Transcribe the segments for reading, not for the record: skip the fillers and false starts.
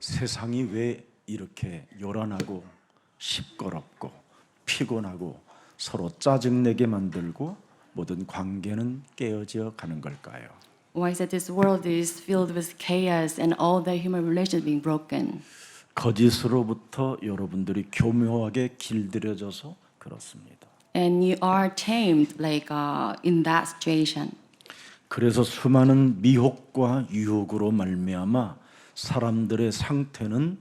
세상이 왜 이렇게 요란하고 시끄럽고 피곤하고 서로 짜증내게 만들고 모든 관계는 깨어져 가는 걸까요? Why is it this world is filled with chaos and all the human relations being broken? 거짓으로부터 여러분들이 교묘하게 길들여져서 그렇습니다. And you are tamed in that situation. 그래서 수많은 미혹과 유혹으로 말미암아 사람들의 상태는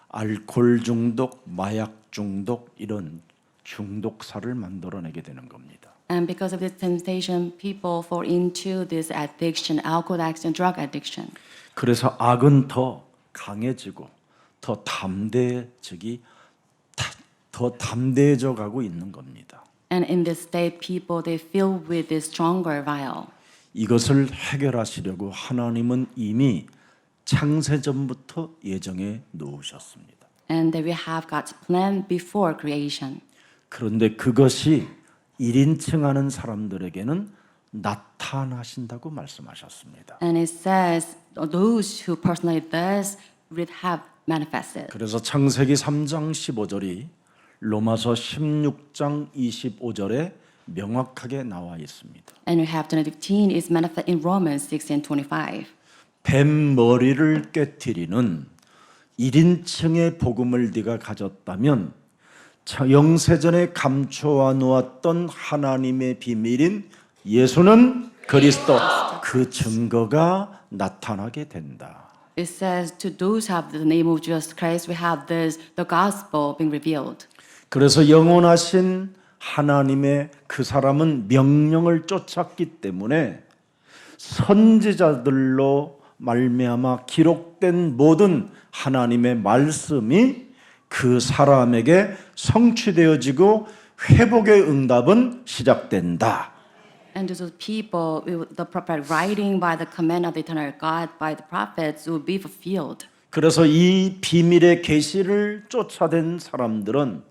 알코올 중독, 마약 중독 이런 중독사를 만들어내게 되는 겁니다. And because of this temptation, people fall into this addiction, alcohol addiction, drug addiction. 그래서 악은 더 강해지고 더 담대해져 가고 있는 겁니다. And in this state, people, they fill with this stronger vial. 이것을 해결하시려고 하나님은 이미 창세전부터 예정해 놓으셨습니다. And that we have God's plan before creation. 그런데 그것이 1인칭 하는 사람들에게는 나타나신다고 말씀하셨습니다. And it says those who personally does will have manifested. 그래서 창세기 3장 15절이 로마서 16장 25절에 명확하게 나와 있습니다. And we have John 15 is manifest in Romans 16:25. 뱀 머리를 깨트리는 1인칭의 복음을 네가 가졌다면 영세전에 감춰와 놓았던 하나님의 비밀인 예수는 그리스도 그 증거가 나타나게 된다. It says to those who have the name of Jesus Christ, we have this the gospel being revealed. 그래서 영원하신 하나님의 그 사람은 명령을 쫓았기 때문에 선지자들로 말미암아 기록된 모든 하나님의 말씀이 그 사람에게 성취되어지고 회복의 응답은 시작된다. And those people, the prophet writing by the command of the eternal God by the prophets will be fulfilled. 그래서 이 비밀의 계시를 쫓아낸 사람들은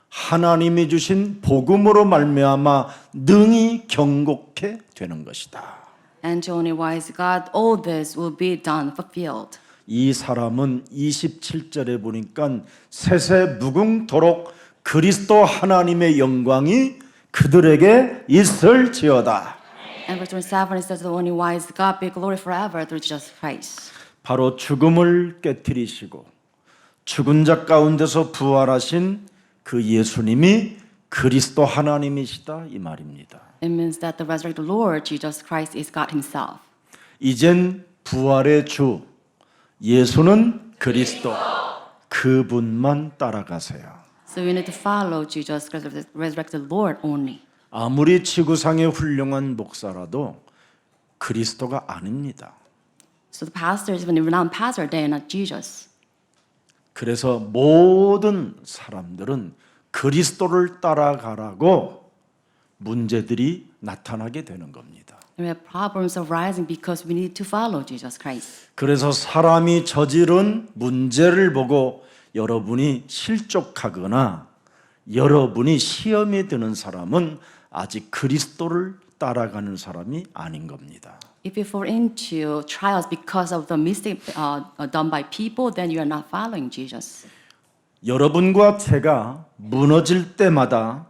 하나님이 주신 복음으로 말미암아 능히 경고케 되는 것이다. And to only wise God, all this will be done, fulfilled. 이 사람은 27절에 보니까 세세 무궁토록 그리스도 하나님의 영광이 그들에게 있을지어다. And verse 27 it says the only wise God be glory forever through Jesus Christ. 바로 죽음을 깨뜨리시고 죽은 자 가운데서 부활하신 그 예수님이 그리스도 하나님이시다 이 말입니다. It means that the resurrected Lord Jesus Christ is God Himself. 이젠 부활의 주 예수는 그리스도 그분만 따라가세요. So we need to follow Jesus Christ, the resurrected Lord only. 아무리 지구상의 훌륭한 목사라도 그리스도가 아닙니다. So the pastors, even the renowned pastor, they are not Jesus. 그래서 모든 사람들은 그리스도를 따라가라고 문제들이 나타나게 되는 겁니다. And we have problems arising because we need to follow Jesus Christ. 그래서 사람이 저지른 문제를 보고 여러분이 실족하거나 여러분이 시험에 드는 사람은 아직 그리스도를 따라가는 사람이 아닌 겁니다. If you fall into trials because of the mistake done by people, then you are not following Jesus. 여러분과 제가 무너질 때마다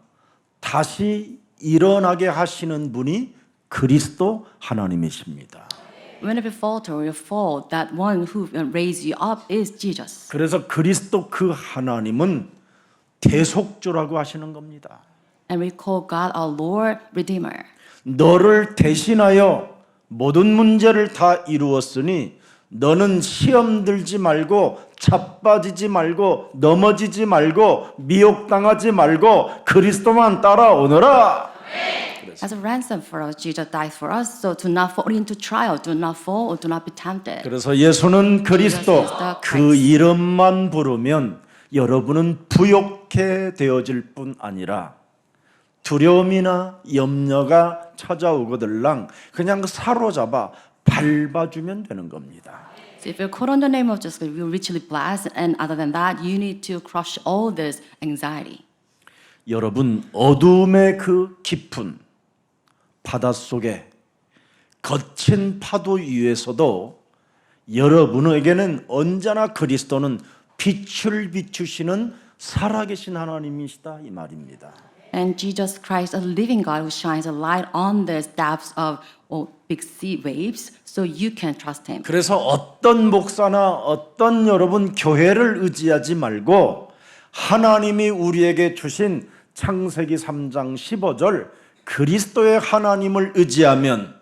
다시 일어나게 하시는 분이 그리스도 하나님이십니다. Whenever you falter or you fall, that one who raised you up is Jesus. 그래서 그리스도 그 하나님은 대속주라고 하시는 겁니다. And we call God our Lord Redeemer. 너를 대신하여 모든 문제를 다 이루었으니 너는 시험 들지 말고 자빠지지 말고 넘어지지 말고 미혹당하지 말고 그리스도만 따라오너라. As a ransom for us, Jesus died for us. So do not fall into trial, do not fall or do not be tempted. 그래서 예수는 그리스도 그 이름만 부르면 여러분은 부욕해 되어질 뿐 아니라 두려움이나 염려가 찾아오거들랑 그냥 사로잡아 밟아주면 되는 겁니다. So if you call on the name of Jesus, you will richly blessed. And other than that, you need to crush all this anxiety. 여러분 어둠의 그 깊은 바닷속에 거친 파도 위에서도 여러분에게는 언제나 그리스도는 빛을 비추시는 살아계신 하나님이시다 이 말입니다. And Jesus Christ, a living God who shines a light on the depths of big sea waves, so you can trust Him. 그래서 어떤 목사나 어떤 여러분 교회를 의지하지 말고 하나님이 우리에게 주신 창세기 3장 15절 그리스도의 하나님을 의지하면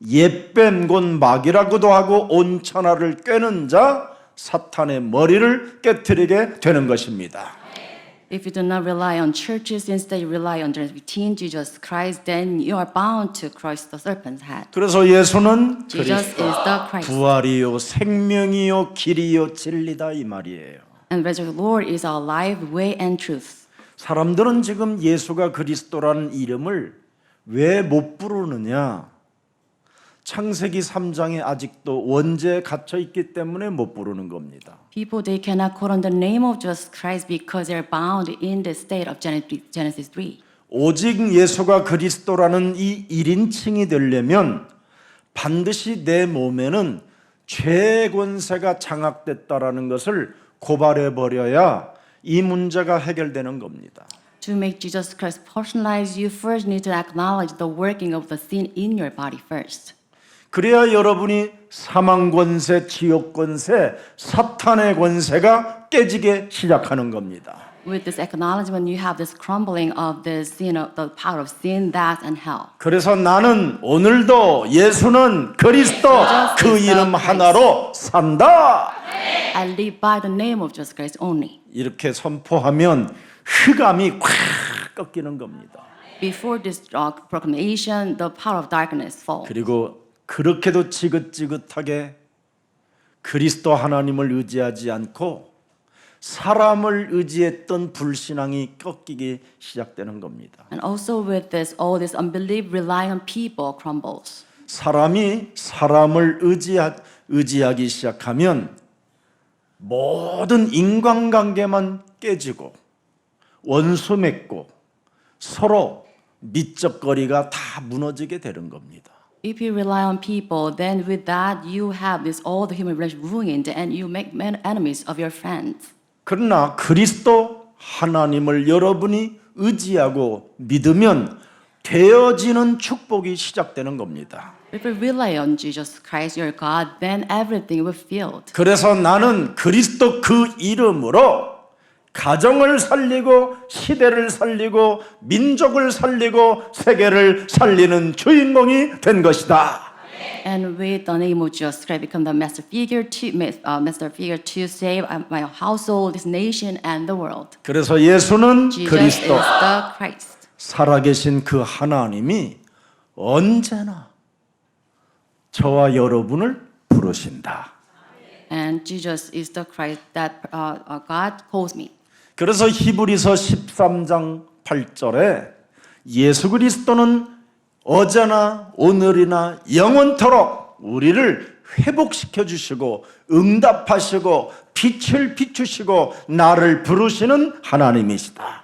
옛뱀 곧 마귀라고도 하고 온 천하를 꿰는 자 사탄의 머리를 깨트리게 되는 것입니다. If you do not rely on churches, instead you rely on between Jesus Christ, then you are bound to crush the serpent's head. 그래서 예수는 Jesus 그리스도 is the Christ. 부활이요 생명이요 길이요 진리다 이 말이에요. And resurrected Lord is our life, way, and truth. 사람들은 지금 예수가 그리스도라는 이름을 왜 못 부르느냐? 창세기 3장에 아직도 원죄에 갇혀 있기 때문에 못 부르는 겁니다. People, they cannot call on the name of Jesus Christ because they are bound in the state of Genesis 3. 오직 예수가 그리스도라는 이 1인칭이 되려면 반드시 내 몸에는 죄의 권세가 장악됐다라는 것을 고발해 버려야 이 문제가 해결되는 겁니다. To make Jesus Christ personalized, you first need to acknowledge the working of the sin in your body first. 그래야 여러분이 사망 권세, 지옥 권세, 사탄의 권세가 깨지게 시작하는 겁니다. With this acknowledgement, you have this crumbling of the sin, of the power of sin, death, and hell. 그래서 나는 오늘도 예수는 그리스도 그 이름 하나로 산다. I live by the name of Jesus Christ only. 이렇게 선포하면 흑암이 콱 꺾이는 겁니다. Before this proclamation, the power of darkness falls. 그리고 그렇게도 지긋지긋하게 그리스도 하나님을 의지하지 않고 사람을 의지했던 불신앙이 꺾이기 시작되는 겁니다. And also with this, all this unbelief relying on people crumbles. 사람이 사람을 의지하기 시작하면 모든 인간관계만 깨지고 원수 맺고 서로 미적거리가 다 무너지게 되는 겁니다. If you rely on people, then with that you have this all the human relations ruined, and you make enemies of your friends. 그러나 그리스도 하나님을 여러분이 의지하고 믿으면 되어지는 축복이 시작되는 겁니다. If you rely on Jesus Christ, your God, then everything will be filled. 그래서 나는 그리스도 그 이름으로 가정을 살리고 시대를 살리고 민족을 살리고 세계를 살리는 주인공이 된 것이다. And with the name of Jesus Christ, become the master figure to save my household, this nation, and the world. 그래서 예수는 Jesus 그리스도 is the Christ. 살아계신 그 하나님이 언제나 저와 여러분을 부르신다. And Jesus is the Christ that God calls me. 그래서 히브리서 13장 8절에 예수 그리스도는 어제나 오늘이나 영원토록 우리를 회복시켜 주시고 응답하시고 빛을 비추시고 나를 부르시는 하나님이시다.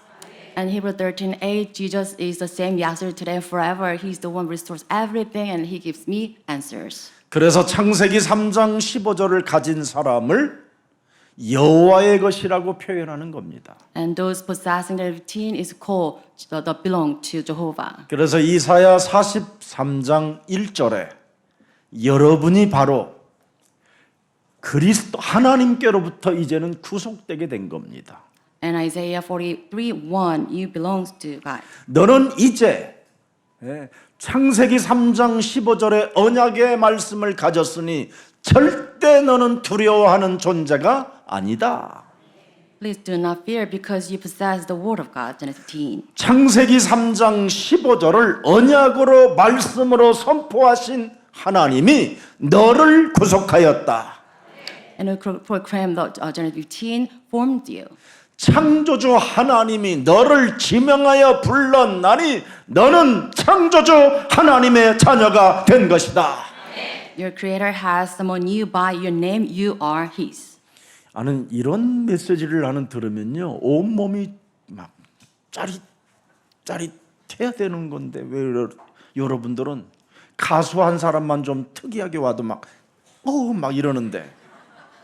And Hebrew 13:8, Jesus is the same yesterday, today, and forever. He's the one who restores everything, and He gives me answers. 그래서 창세기 3장 15절을 가진 사람을 여호와의 것이라고 표현하는 겁니다. And those possessing the routine is called the belong to Jehovah. 그래서 이사야 43장 1절에 여러분이 바로 그리스도 하나님께로부터 이제는 구속되게 된 겁니다. And Isaiah 43:1, you belongs to God. 너는 이제 창세기 3장 15절의 언약의 말씀을 가졌으니 절대 너는 두려워하는 존재가 아니다. Please do not fear because you possess the word of God. Genesis 15. 창세기 3장 15절을 언약으로 말씀으로 선포하신 하나님이 너를 구속하였다. And who proclaim the Genesis 15 formed you. 창조주 하나님이 너를 지명하여 불렀나니 너는 창조주 하나님의 자녀가 된 것이다. Your Creator has summoned you by your name. You are His. 나는 이런 메시지를 나는 들으면요 온 몸이 막 짜릿해야 되는 건데 왜 여러분들은 가수 한 사람만 좀 특이하게 와도 막 막 이러는데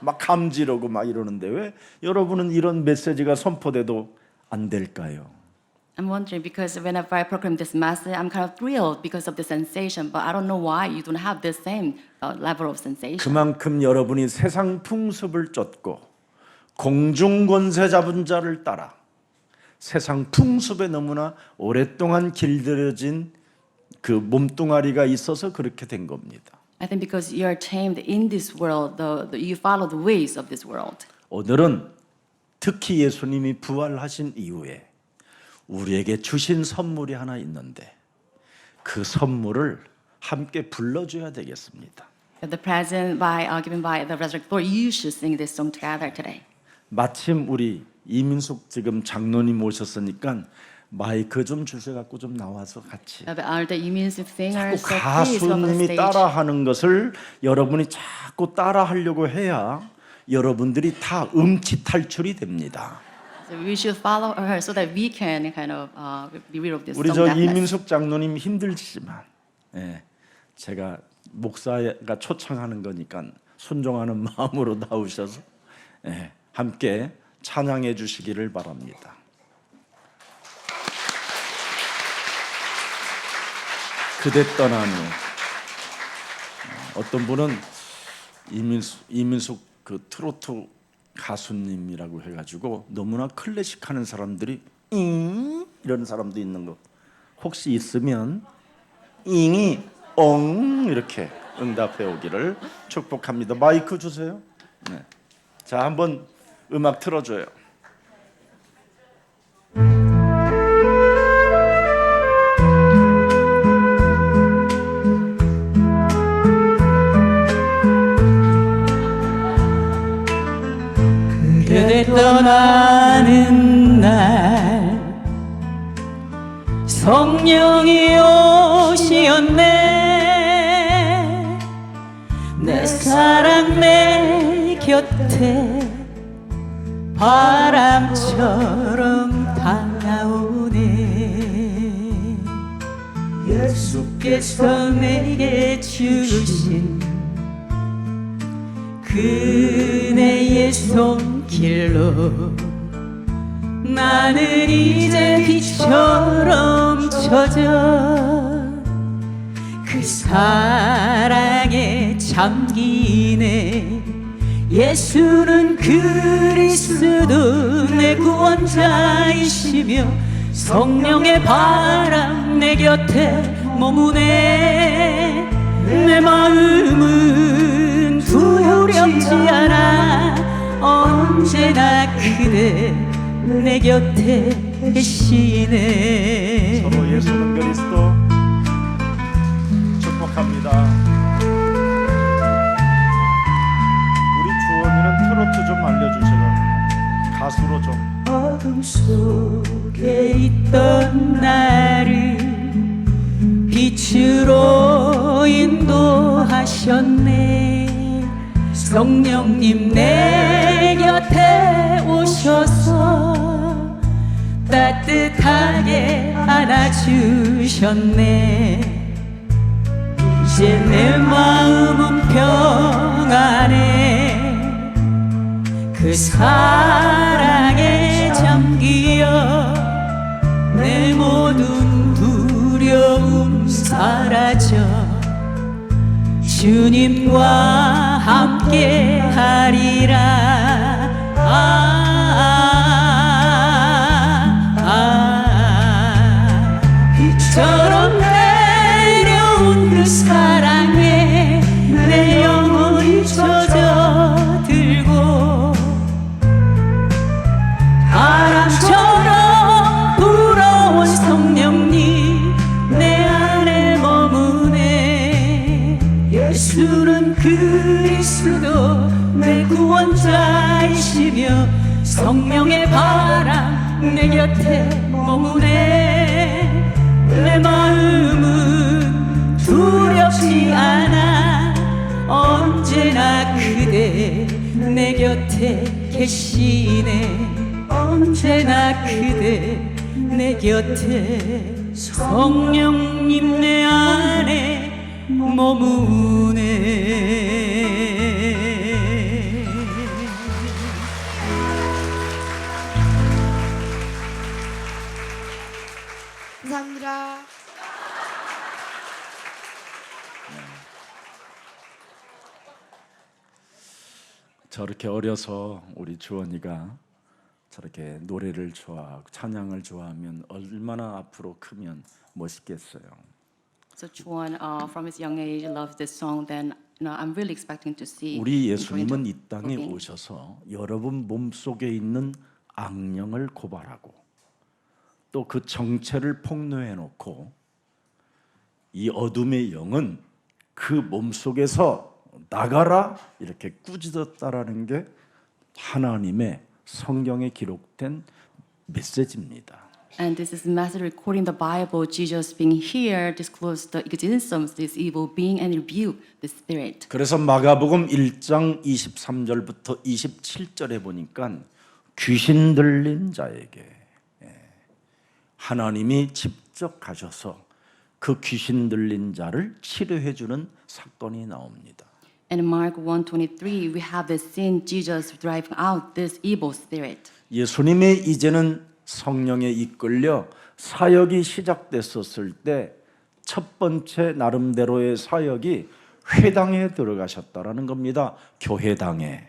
막 감지르고 막 이러는데 왜 여러분은 이런 메시지가 선포돼도 안 될까요? I'm wondering because whenever I proclaim this message, I'm kind of thrilled because of the sensation, but I don't know why you don't have the same level of sensation. 그만큼 여러분이 세상 풍습을 쫓고 공중 권세 잡은 자를 따라 세상 풍습에 너무나 오랫동안 길들여진 그 몸뚱아리가 있어서 그렇게 된 겁니다. I think because you are tamed in this world, you follow the ways of this world. 오늘은 특히 예수님이 부활하신 이후에 우리에게 주신 선물이 하나 있는데 그 선물을 함께 불러줘야 되겠습니다. The present given by the resurrected Lord, you should sing this song together today. 마침 우리 이민숙 지금 장로님 오셨으니까 마이크 좀 주셔갖고 좀 나와서 같이 The Iminsu 자꾸 singers, so please come on 가수님이 the stage. 따라하는 것을 여러분이 자꾸 따라하려고 해야 여러분들이 다 음치 탈출이 됩니다. So we should follow her so that we can kind of be rid of this 우리 song 저 deafness. 이민숙 장로님 힘들지만 제가 목사가 초청하는 거니까 순종하는 마음으로 나오셔서 함께 찬양해 주시기를 바랍니다. 그대 떠나니 어떤 분은 이민숙 그 트로트 가수님이라고 해가지고 너무나 클래식하는 사람들이 이런 사람도 있는 거 혹시 있으면 잉이 엉 이렇게 응답해 오기를 축복합니다. 마이크 주세요. 네. 자, 한번 음악 틀어줘요. 그대 떠나는 날 성령이 오시었네 내 사랑 내 곁에 바람처럼 다가오네 예수께서 내게 주신 그네의 손길로 나는 이제 비처럼 젖어 그 사랑에 잠기네 예수는 그리스도 내 구원자이시며 성령의 바람 내 곁에 머무네 내 마음은 두렵지 않아 언제나 그대 내 곁에 계시네 서로 예수는 그리스도 축복합니다. 우리 주원이는 트로트 좀 알려주세요. 가수로 좀. 어둠 속에 있던 나를 빛으로 인도하셨네 성령님 내 곁에 오셔서 따뜻하게 안아주셨네 이제 내 마음은 평안해 그 사랑에 잠기어 내 모든 두려움 사라져 주님과 함께 하리라 빛처럼 내려온 그 사랑에 내 영혼이 젖어들고 바람처럼 불어온 성령님 내 안에 머무네 예수는 그리스도 내 구원자이시며 성령의 바람 내 곁에 머무네 내 마음은 두렵지 않아 언제나 그대 내 곁에 계시네 언제나 그대 내 곁에 성령님 내 안에 머무네 저렇게 어려서 우리 주원이가 저렇게 노래를 좋아하고 찬양을 좋아하면 얼마나 앞으로 크면 멋있겠어요. So Chuan, from his young age, loves this song. Then I'm really expecting to see. 우리 him going to 예수님은 이 땅에 working. 오셔서 여러분 몸속에 있는 악령을 고발하고 또 그 정체를 폭로해 놓고 이 어둠의 영은 그 몸속에서 나가라 이렇게 꾸짖었다라는 게 하나님의 성경에 기록된 메시지입니다. And this is message recording the Bible. Jesus being here disclosed the existence of this evil being and rebuke the spirit. 그래서 마가복음 1장 23절부터 27절에 보니까 귀신 들린 자에게 하나님이 직접 가셔서 그 귀신 들린 자를 치료해 주는 사건이 나옵니다. And in Mark 1:23, we have the scene Jesus driving out this evil spirit. 예수님이 이제는 성령에 이끌려 사역이 시작됐었을 때 첫 번째 나름대로의 사역이 회당에 들어가셨다라는 겁니다. 교회당에.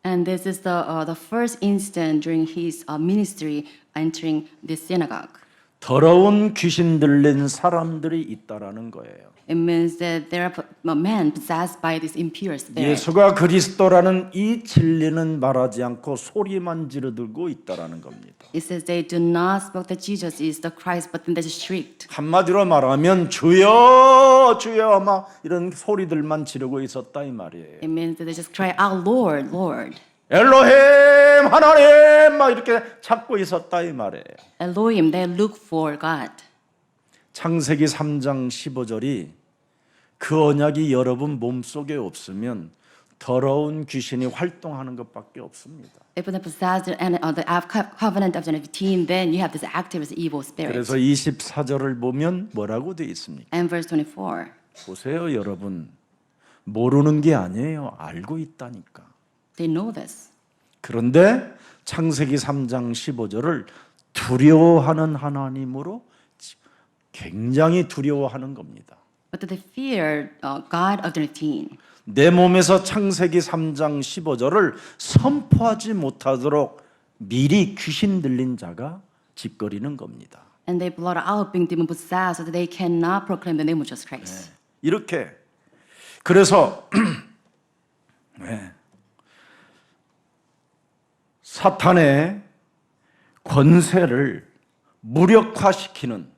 And this is the first instant during his ministry entering the synagogue. 더러운 귀신 들린 사람들이 있다라는 거예요. It means that there are men possessed by this impure spirit. 예수가 그리스도라는 이 진리는 말하지 않고 소리만 지르들고 있다라는 겁니다. It says they do not speak that Jesus is the Christ, but then they shrieked. 한마디로 말하면 주여 주여 막 이런 소리들만 지르고 있었다 이 말이에요. It means that they just cry out, Lord, Lord. 엘로힘 하나님 막 이렇게 찾고 있었다 이 말이에요. Elohim, they look for God. 창세기 3장 15절이 그 언약이 여러분 몸속에 없으면 더러운 귀신이 활동하는 것밖에 없습니다. If they possess the covenant of Genesis 15, then you have this active evil spirit. 그래서 24절을 보면 뭐라고 돼 있습니까? And verse 24. 보세요 여러분 모르는 게 아니에요. 알고 있다니까. They know this. 그런데 창세기 3장 15절을 두려워하는 하나님으로 굉장히 두려워하는 겁니다. But they fear God of the 15. 내 몸에서 창세기 3장 15절을 선포하지 못하도록 미리 귀신 들린 자가 짓거리는 겁니다. And they blot out being demon possessed so that they cannot proclaim the name of Jesus Christ. 이렇게 그래서 네. 사탄의 권세를 무력화시키는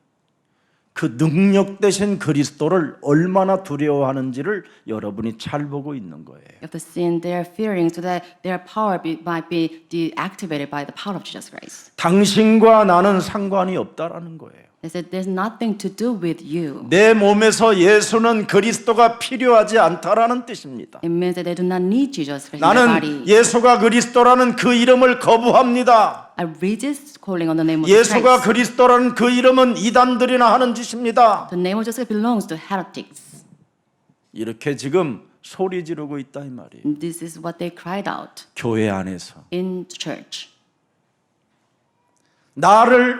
그 능력 대신 그리스도를 얼마나 두려워하는지를 여러분이 잘 보고 있는 거예요. Of the sin they are fearing so that their power might be deactivated by the power of Jesus Christ. 당신과 나는 상관이 없다라는 거예요. They said there's nothing to do with you. 내 몸에서 예수는 그리스도가 필요하지 않다라는 뜻입니다. It means that they do not need Jesus Christ in their 나는 body. 예수가 그리스도라는 그 이름을 거부합니다. I resist calling on the name of Jesus 예수가 Christ. 그리스도라는 그 이름은 이단들이나 하는 짓입니다. The name of Jesus belongs to heretics. 이렇게 지금 소리 지르고 있다 이 말이에요. And this is what they cried out 교회 안에서 in the church.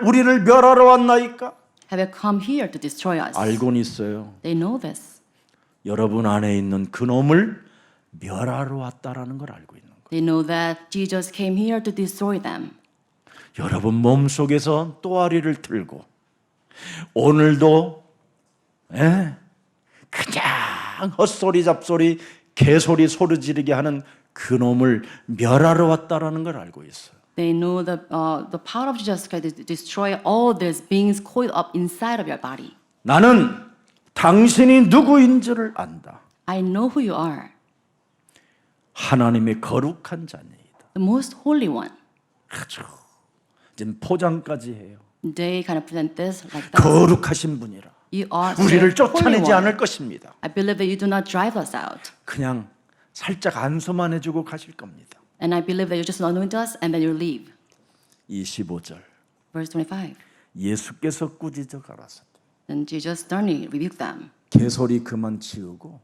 우리를 멸하러 왔나이까? Have you come here to destroy us? 알고는 있어요. They know this. 여러분 안에 있는 그 놈을 멸하러 왔다라는 걸 알고 있는 거예요. They know that Jesus came here to destroy them. 여러분 몸속에서 또아리를 틀고 오늘도 그냥 헛소리 잡소리 개소리 소리 지르게 하는 그 놈을 멸하러 왔다라는 걸 알고 있어요. They know the power of Jesus Christ to destroy all these beings coiled up inside of your body. 나는 당신이 누구인지를 안다. I know who you are, 하나님의 거룩한 자녀이다. the most holy one. 아주 지금 포장까지 해요. They kind of present this like that. 거룩하신 분이라. You are 우리를 the holy 쫓아내지 one. 않을 것입니다. I believe that you do not drive us out. 그냥 살짝 안수만 해주고 가실 겁니다. And I believe that you just anoint us and then you leave. 25절 Verse 25. 예수께서 꾸짖어 가라사대 Then Jesus sternly rebuked them. 개소리 그만 치우고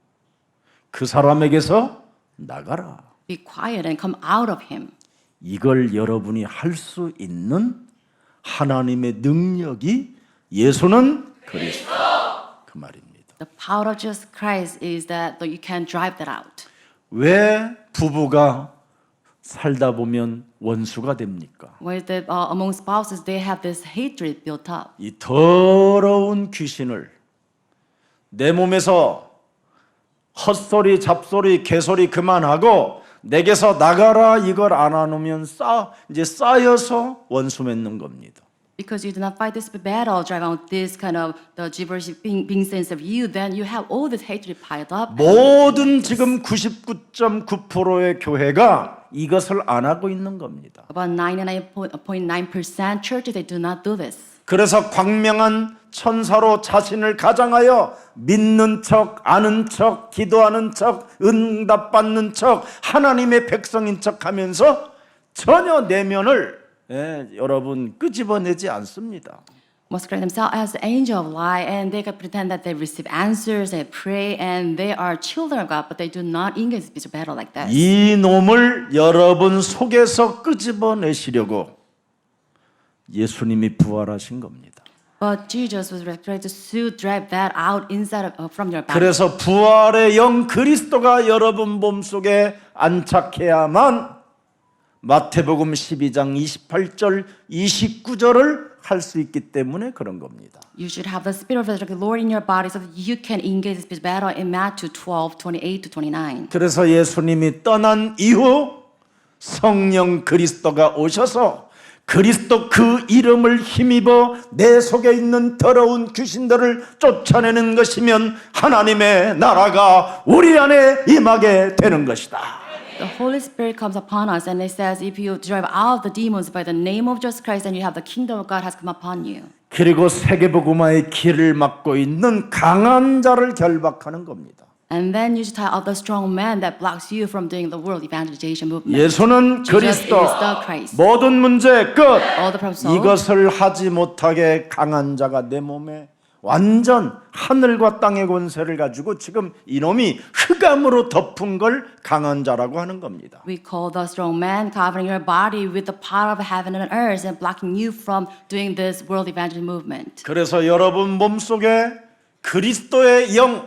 그 사람에게서 나가라. Be quiet and come out of him. 이걸 여러분이 할 수 있는 하나님의 능력이 예수는 그리스도 그 말입니다. The power of Jesus Christ is that you can drive that out. 왜 부부가 살다 보면 원수가 됩니까? Why is that among spouses they have this hatred built up? 이 더러운 귀신을 내 몸에서 헛소리, 잡소리, 개소리 그만하고 내게서 나가라 이걸 안 하면 이제 쌓여서 원수 맺는 겁니다. Because you do not fight this battle, drive out this kind of the gibberish being sense of you, then you have all this hatred piled up. 모든 지금 99.9%의 교회가 이것을 안 하고 있는 겁니다. About 99.9% churches they do not do this. 그래서 광명한 천사로 자신을 가장하여 믿는 척, 아는 척, 기도하는 척, 응답받는 척, 하나님의 백성인 척 하면서 전혀 내면을 여러분 끄집어내지 않습니다. Masquerade themselves as the angel of light, and they can pretend that they receive answers, they pray, and they are children of God, but they do not engage in this battle like that. 이 놈을 여러분 속에서 끄집어내시려고 예수님이 부활하신 겁니다. But Jesus was resurrected to drive that out inside of from your body. 그래서 부활의 영 그리스도가 여러분 몸속에 안착해야만 마태복음 12장 28절 29절을 할 수 있기 때문에 그런 겁니다. You should have the spirit of the Lord in your body so that you can engage this battle in Matthew 12:28 to 29. 그래서 예수님이 떠난 이후 성령 그리스도가 오셔서 그리스도 그 이름을 힘입어 내 속에 있는 더러운 귀신들을 쫓아내는 것이면 하나님의 나라가 우리 안에 임하게 되는 것이다. The Holy Spirit comes upon us, and it says, if you drive out the demons by the name of Jesus Christ, then you have the kingdom of God has come upon you. 그리고 세계복음화의 길을 막고 있는 강한 자를 결박하는 겁니다. And then you should tie out the strong man that blocks you from doing the world evangelization movement. 예수는 Jesus 그리스도, is the Christ. 모든 문제의 끝. All the problems solved. 이것을 하지 못하게 강한 자가 내 몸에 완전 하늘과 땅의 권세를 가지고 지금 이놈이 흑암으로 덮은 걸 강한 자라고 하는 겁니다. We call the strong man covering your body with the power of heaven and earth and blocking you from doing this world evangelism movement. 그래서 여러분 몸속에 그리스도의 영,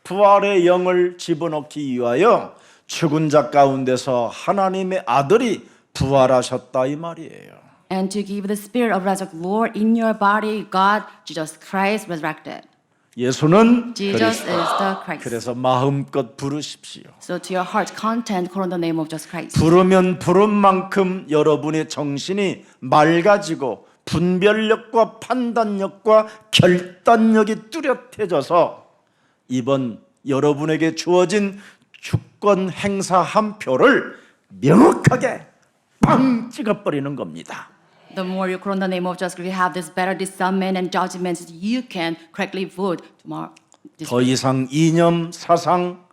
부활의 영을 집어넣기 위하여 죽은 자 가운데서 하나님의 아들이 부활하셨다 이 말이에요. And to give the spirit of resurrected Lord in your body, God, Jesus Christ resurrected. 예수는 Jesus 그리스도. is the Christ. 그래서 마음껏 부르십시오. So to your heart's content, call on the name of Jesus Christ. 부르면 부른 만큼 여러분의 정신이 맑아지고 분별력과 판단력과 결단력이 뚜렷해져서 이번 여러분에게 주어진 주권 행사 한 표를 명확하게 빵 찍어버리는 겁니다. The more you call on the name of Jesus Christ, you have this better discernment and judgment so you can correctly vote tomorrow. 더 이상 이념, 사상,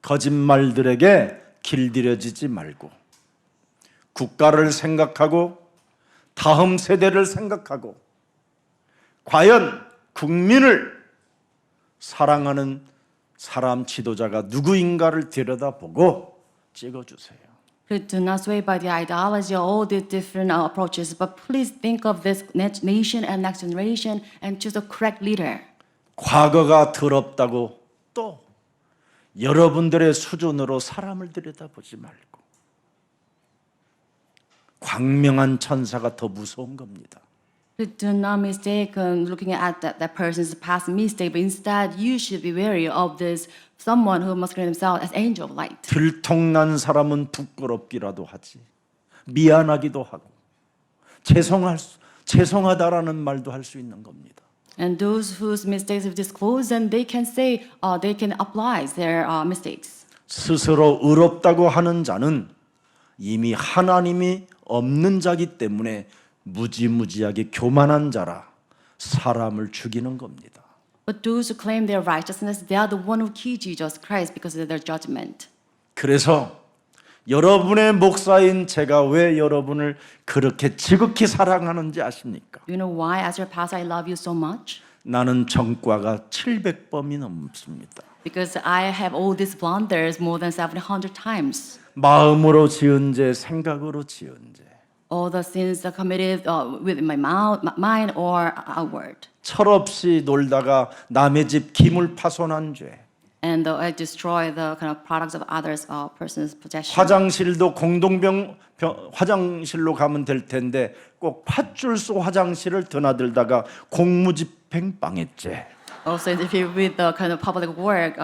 거짓말들에게 길들여지지 말고 국가를 생각하고 다음 세대를 생각하고 과연 국민을 사랑하는 사람 지도자가 누구인가를 들여다보고 찍어주세요. Please do not sway by the ideology or all the different approaches, but please think of this nation and next generation and choose the correct leader. 과거가 더럽다고 또 여러분들의 수준으로 사람을 들여다보지 말고 광명한 천사가 더 무서운 겁니다. Please do not mistake looking at that person's past mistake, but instead you should be wary of this someone who must claim themselves as angel of light. 들통난 사람은 부끄럽기라도 하지 미안하기도 하고 죄송하다라는 말도 할 수 있는 겁니다. And those whose mistakes are disclosed, and they can say, they can apply their mistakes. 스스로 의롭다고 하는 자는 이미 하나님이 없는 자기 때문에 무지무지하게 교만한 자라 사람을 죽이는 겁니다. But those who claim their righteousness, they are the one who killed Jesus Christ because of their judgment. 그래서 여러분의 목사인 제가 왜 여러분을 그렇게 지극히 사랑하는지 아십니까? Do you know why, as your pastor, I love you so much? 나는 전과가 700범이 넘습니다. Because I have all these blunders more than 700 times. 마음으로 지은 죄, 생각으로 지은 죄. All the sins are committed with my mind or outward. 철없이 놀다가 남의 집 기물 파손한 죄. and destroy the kind of products of others person's possession. 화장실도 화장실로 가면 될 텐데 꼭 팥줄소 화장실을 드나들다가 공무집행 방해죄. Also interfere with the kind of public work,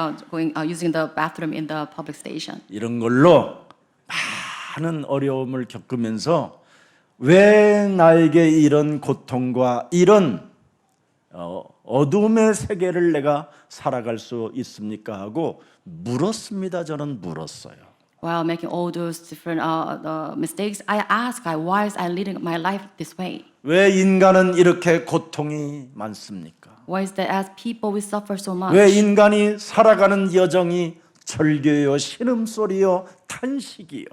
using the bathroom in the public station. 이런 걸로 많은 어려움을 겪으면서 왜 나에게 이런 고통과 이런 어둠의 세계를 내가 살아갈 수 있습니까? 하고 물었습니다. 저는 물었어요. While making all those different mistakes, I asked God, why is I leading my life this way? 왜 인간은 이렇게 고통이 많습니까? Why is that as people we suffer so much? 왜 인간이 살아가는 여정이 절규요, 신음소리요, 탄식이요,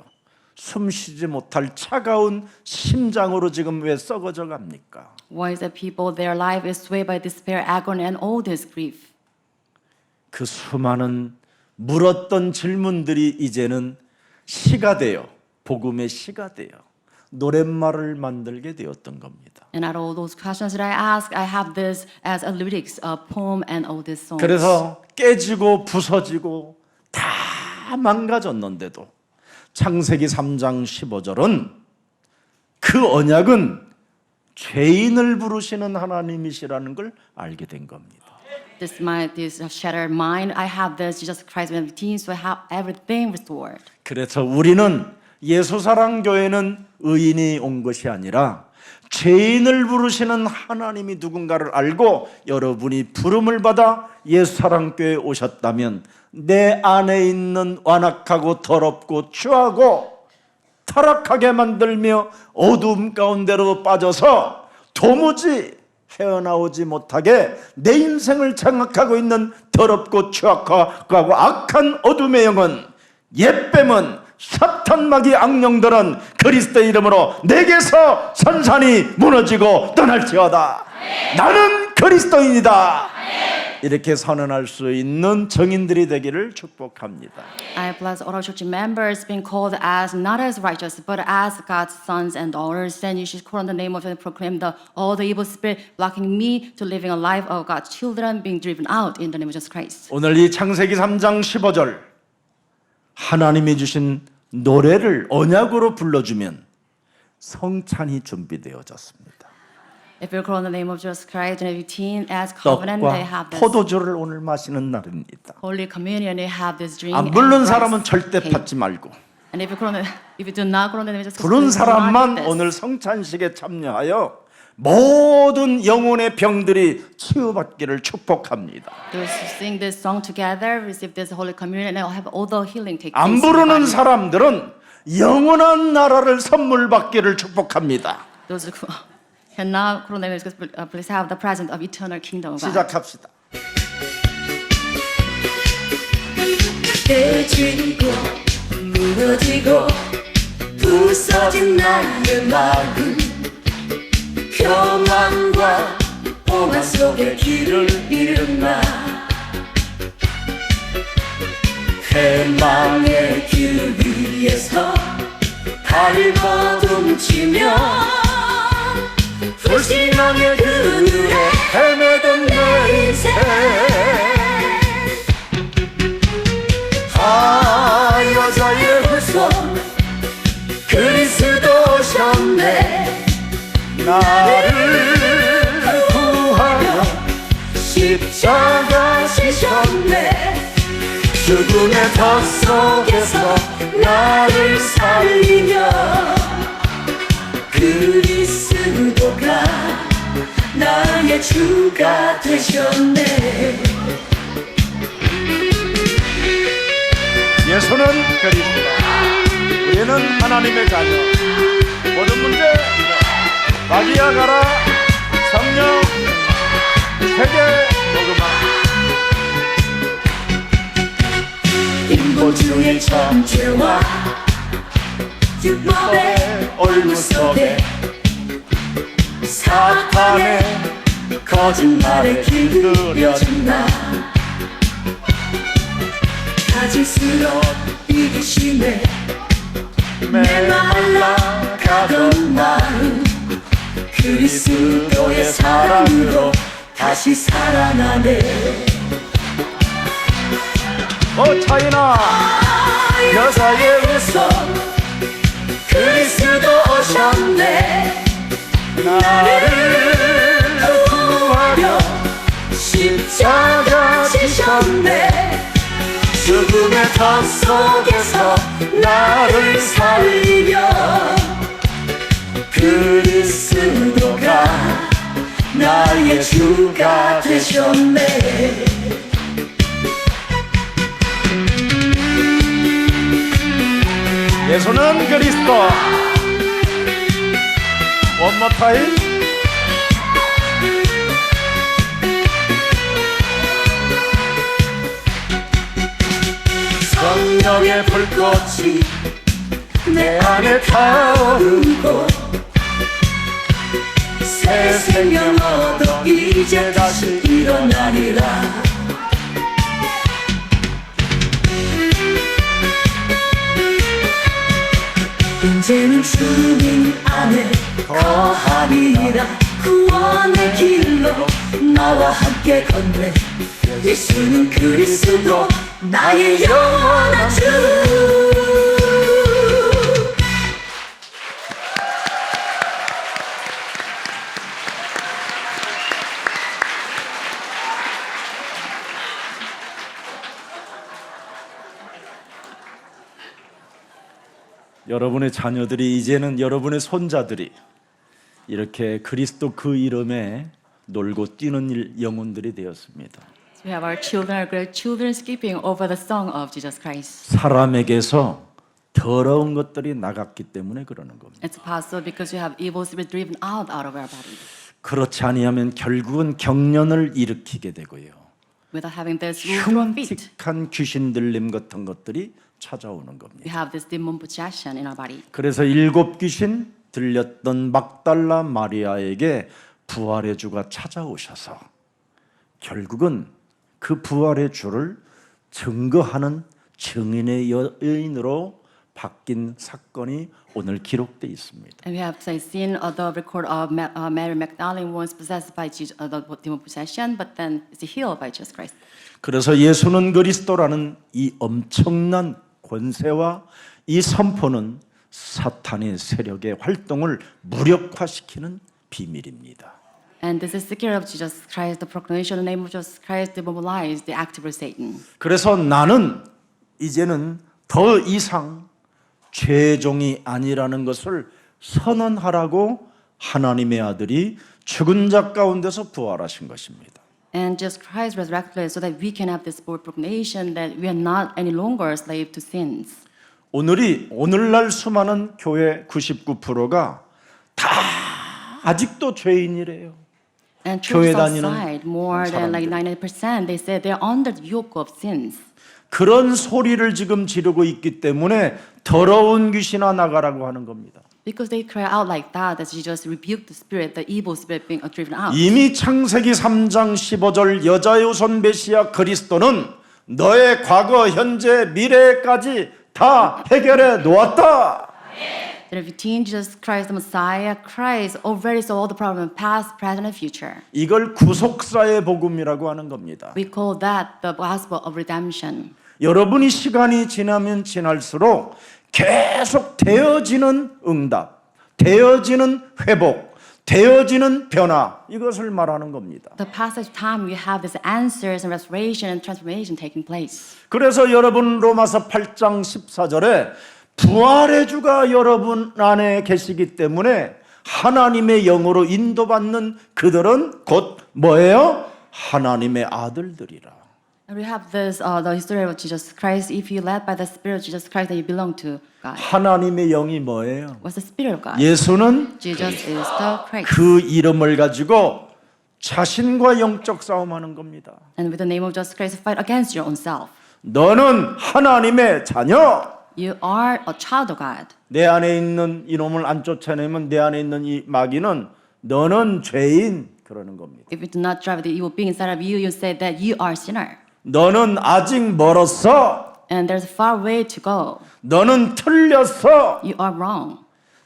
숨쉬지 못할 차가운 심장으로 지금 왜 썩어져 갑니까? Why is that people their life is swayed by despair, agony, and all this grief? 그 수많은 물었던 질문들이 이제는 시가 되어 복음의 시가 되어 노랫말을 만들게 되었던 겁니다. And out of all those questions that I ask, I have this as a lyrics, a poem, and all these songs. 그래서 깨지고 부서지고 다 망가졌는데도 창세기 3장 15절은 그 언약은 죄인을 부르시는 하나님이시라는 걸 알게 된 겁니다. This shattered mind, I have this Jesus Christ when 15, so I have everything restored. 그래서 우리는 예수사랑교회는 의인이 온 것이 아니라 죄인을 부르시는 하나님이 누군가를 알고 여러분이 부름을 받아 예수사랑교회에 오셨다면 내 안에 있는 완악하고 더럽고 추하고 타락하게 만들며 어두움 가운데로 빠져서 도무지 헤어나오지 못하게 내 인생을 장악하고 있는 더럽고 추악하고 악한 어둠의 영은 옛뱀은 사탄마귀 악령들은 그리스도의 이름으로 내게서 산산이 무너지고 떠날지어다. 나는 그리스도인이다. 이렇게 선언할 수 있는 정인들이 되기를 축복합니다. I bless all our church members being called as not as righteous, but as God's sons and daughters. And you should call on the name of God and proclaim all the evil spirit blocking me to living a life of God's children being driven out in the name of Jesus Christ. 오늘 이 창세기 3장 15절 하나님이 주신 노래를 언약으로 불러주면 성찬이 준비되어졌습니다. If you call on the name of Jesus Christ and 15 as covenant, they have 떡과 this 포도주를 오늘 마시는 날입니다. Holy Communion. They have this drink. 안 부른 and 사람은 rice 절대 cake. 받지 말고 And if you do not call on the name of Jesus Christ, 부른 do not 사람만 get this. 오늘 성찬식에 참여하여 모든 영혼의 병들이 치유받기를 축복합니다. Those who sing this song together receive this Holy Communion and have all the healing take place. 안 in the 부르는 body. 사람들은 영원한 나라를 선물 받기를 축복합니다. Those who cannot call on the name of Jesus Christ, please have the presence of eternal kingdom of God. 시작합시다. 깨지고 무너지고 부서진 나의 마음 평안과 평안 속에 길을 잃은 나 해망의 길 위에서 발버둥치며 불신앙의 그늘에 헤매던 내 인생 여자의 후손 그리스도 오셨네 나를 구하여 십자가 지셨네 죽음의 덫 속에서 나를 살리며 그리스도가 나의 주가 되셨네 예수는 그리스도다. 우리는 하나님의 자녀. 모든 문제 마귀야 가라. 성령 세계 복음화 인본주의 천재와 율법의 얼굴 속에 사탄의 거짓말에 길들여진 나 가질수록 이기심에 메말라가던 마음 그리스도의 사랑으로 다시 살아나네 차이나 여자의 웃어 그리스도 오셨네 나를 구하려 십자가 지셨네 죽음의 덫 속에서 나를 살리며 그리스도가 나의 주가 되셨네 예수는 그리스도. One more time. 성령의 불꽃이 내 안에 타오르고 새 생명 얻어 이제 다시 일어나리라 이제는 주님 안에 거하리라 구원의 길로 나와 함께 걷네 예수는 그리스도 나의 영원한 주 여러분의 자녀들이 이제는 여러분의 손자들이 이렇게 그리스도 그 이름에 놀고 뛰는 영혼들이 되었습니다. We have our children, our great children skipping over the song of Jesus Christ. 사람에게서 더러운 것들이 나갔기 때문에 그러는 겁니다. It's possible because we have evil spirit driven out of our body. 그렇지 아니하면 결국은 경련을 일으키게 되고요. Without having this rule through our feet, 흉측한 귀신 들림 같은 것들이 찾아오는 we 겁니다. have this demon possession in our body. 그래서 7 귀신 들렸던 막달라 마리아에게 부활의 주가 찾아오셔서 결국은 그 부활의 주를 증거하는 증인의 여인으로 바뀐 사건이 오늘 기록되어 있습니다. And we have seen the record of Mary Magdalene was possessed by Jesus, the demon possession, but then is healed by Jesus Christ. 그래서 예수는 그리스도라는 이 엄청난 권세와 이 선포는 사탄의 세력의 활동을 무력화시키는 비밀입니다. And this is the secret of Jesus Christ, the proclamation of the name of Jesus Christ to mobilize the active of Satan. 그래서 나는 이제는 더 이상 죄종이 아니라는 것을 선언하라고 하나님의 아들이 죽은 자 가운데서 부활하신 것입니다. And Jesus Christ resurrected so that we can have this bold proclamation that we are not any longer slave to sins. 오늘날 수많은 교회 99%가 다 아직도 죄인이래요. And 교회 churches 다니는 outside, more than like 90%, they say they're under the yoke of sins. 그런 소리를 지금 지르고 있기 때문에 더러운 귀신아 나가라고 하는 겁니다. Because they cry out like that, that Jesus rebuked the spirit, the evil spirit being driven out. 이미 창세기 3장 15절 여자의 후손 메시아 그리스도는 너의 과거, 현재, 미래까지 다 해결해 놓았다. That if you teen Jesus Christ, the Messiah, Christ already saw all the problem, past, present, and future. 이걸 구속사의 복음이라고 하는 겁니다. We call that the gospel of redemption. 여러분이 시간이 지나면 지날수록 계속 되어지는 응답, 되어지는 회복, 되어지는 변화 이것을 말하는 겁니다. The passage of time, we have these answers and restoration and transformation taking place. 그래서 여러분 로마서 8장 14절에 부활의 주가 여러분 안에 계시기 때문에 하나님의 영으로 인도받는 그들은 곧 뭐예요? 하나님의 아들들이라. And we have this, the history of Jesus Christ. If you led by the Spirit of Jesus Christ, then you belong to God. 하나님의 영이 뭐예요? What's the Spirit of God? 예수는 Jesus is the Christ. 그 이름을 가지고 자신과 영적 싸움하는 겁니다. And with the name of Jesus Christ, fight against your own self. 너는 하나님의 자녀. You are a child of God. 내 안에 있는 이놈을 안 쫓아내면 내 안에 있는 이 마귀는 너는 죄인 그러는 겁니다. If you do not drive the evil being inside of you, you say that you are a sinner. 너는 아직 멀었어. And there's a far way to go. 너는 틀렸어. You are wrong.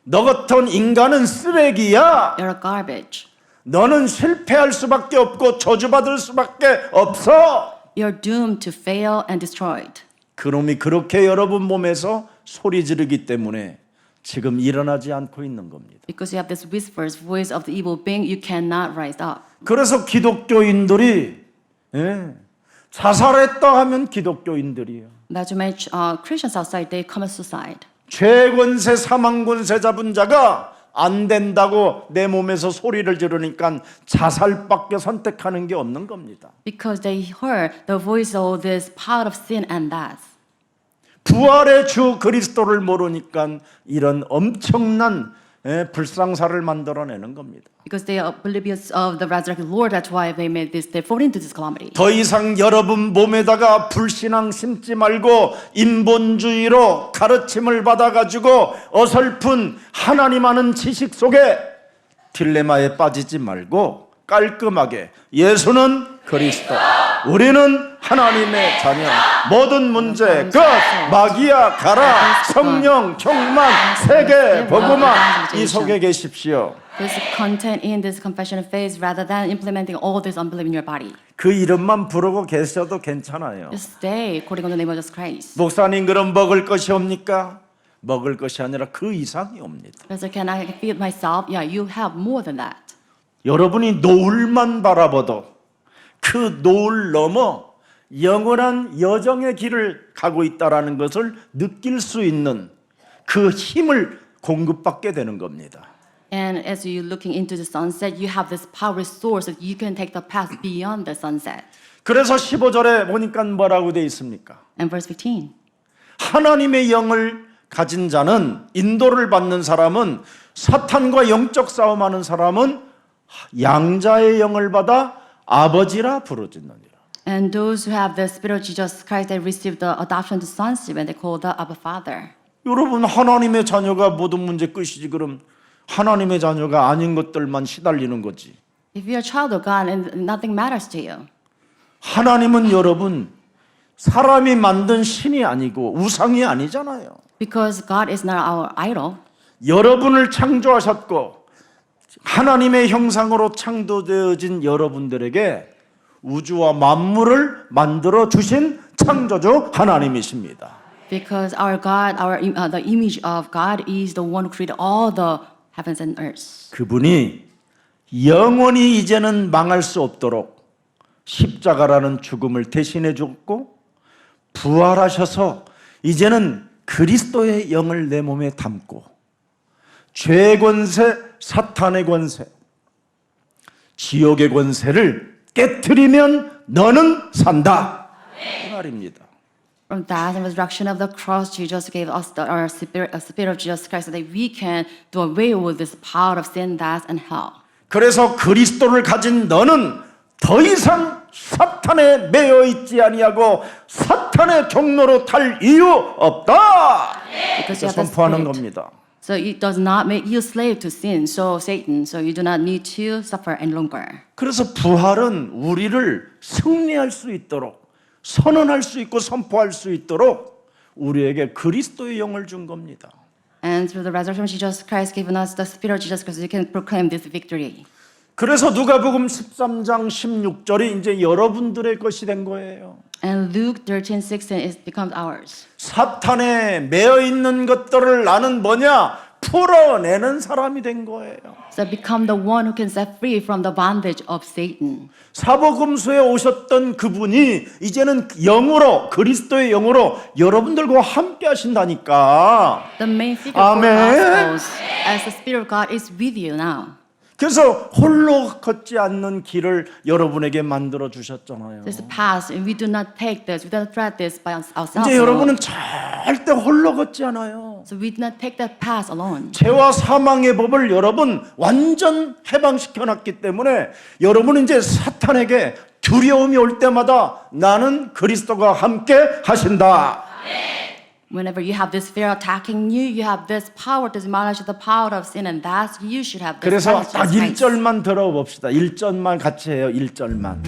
너 같은 인간은 쓰레기야. You're a garbage. 너는 실패할 수밖에 없고 저주받을 수밖에 없어. you're doomed to fail and destroyed. 그놈이 그렇게 여러분 몸에서 소리 지르기 때문에 지금 일어나지 않고 있는 겁니다. Because you have this whispers, voice of the evil being, you cannot rise up. 그래서 기독교인들이 자살했다 하면 기독교인들이에요. That's why Christians outside, they commit suicide. 죄권세 사망권세 잡은 자가 안 된다고 내 몸에서 소리를 지르니까 자살밖에 선택하는 게 없는 겁니다. Because they heard the voice of this power of sin and death. 부활의 주 그리스도를 모르니까 이런 엄청난 불상사를 만들어내는 겁니다. Because they are oblivious of the resurrected Lord, that's why they made this, they fall into this calamity. 더 이상 여러분 몸에다가 불신앙 심지 말고 인본주의로 가르침을 받아가지고 어설픈 하나님 아는 지식 속에 딜레마에 빠지지 말고 깔끔하게 예수는 그리스도, 우리는 하나님의 자녀, 모든 문제 끝, 마귀야 가라, 성령 충만, 세계 복음화 이 속에 계십시오. There's content in this confession of faith rather than implementing all this unbelief in your body. 그 이름만 부르고 계셔도 괜찮아요. Just stay according to the name of Jesus Christ. 목사님 그럼 먹을 것이 옵니까? 먹을 것이 아니라 그 이상이 옵니다. Pastor, can I feed myself? Yeah, you have more than that. 여러분이 노을만 바라봐도 그 노을 넘어 영원한 여정의 길을 가고 있다라는 것을 느낄 수 있는 그 힘을 공급받게 되는 겁니다. And as you're looking into the sunset, you have this power source that you can take the path beyond the sunset. 그래서 15절에 보니까 뭐라고 되어 있습니까? And verse 15. 하나님의 영을 가진 자는, 인도를 받는 사람은, 사탄과 영적 싸움하는 사람은 양자의 영을 받아 아버지라 부르짖느니라. And those who have the Spirit of Jesus Christ, they receive the adoption to sonship and they call the Abba Father. 여러분 하나님의 자녀가 모든 문제 끝이지 그럼 하나님의 자녀가 아닌 것들만 시달리는 거지. If you're a child of God and nothing matters to you, 하나님은 여러분 사람이 만든 신이 아니고 우상이 아니잖아요. because God is not our idol, 여러분을 창조하셨고 하나님의 형상으로 창조되어진 여러분들에게 우주와 만물을 만들어 주신 창조주 하나님이십니다. because our God, the image of God is the one who created all the heavens and earth. 그분이 영원히 이제는 망할 수 없도록 십자가라는 죽음을 대신해 줬고 부활하셔서 이제는 그리스도의 영을 내 몸에 담고 죄의 권세, 사탄의 권세, 지옥의 권세를 깨트리면 너는 산다. 이 말입니다. From death and resurrection of the cross, Jesus gave us our spirit of Jesus Christ so that we can do away with this power of sin, death, and hell. 그래서 그리스도를 가진 너는 더 이상 사탄에 매여 있지 아니하고 사탄의 경로로 탈 이유 없다. Because you have the 선포하는 Spirit. 겁니다. So it does not make you slave to sin, so Satan. So you do not need to suffer any longer. 그래서 부활은 우리를 승리할 수 있도록 선언할 수 있고 선포할 수 있도록 우리에게 그리스도의 영을 준 겁니다. And through the resurrection of Jesus Christ, given us the Spirit of Jesus Christ, we can proclaim this victory. 그래서 누가복음 13장 16절이 이제 여러분들의 것이 된 거예요. And Luke 13:16 it becomes ours. 사탄에 매여 있는 것들을 나는 뭐냐? 풀어내는 사람이 된 거예요. So become the one who can set free from the bondage of Satan. 사복음서에 오셨던 그분이 이제는 영으로 그리스도의 영으로 여러분들과 함께 하신다니까. The main figure for Amen. Gospels, as the Spirit of God is with you now. 그래서 홀로 걷지 않는 길을 여러분에게 만들어 주셨잖아요. This path, and we do not take this, we do not tread this by ourselves. 이제 여러분은 절대 홀로 걷지 않아요. So we do not take that path alone. 죄와 사망의 법을 여러분 완전 해방시켜 놨기 때문에 여러분은 이제 사탄에게 두려움이 올 때마다 나는 그리스도가 함께 하신다. Whenever you have this fear attacking you, you have this power to demolish the power of sin and that you should have this 그래서 knowledge 딱 of Christ. 1절만 들어봅시다. 1절만 같이 해요. 1절만.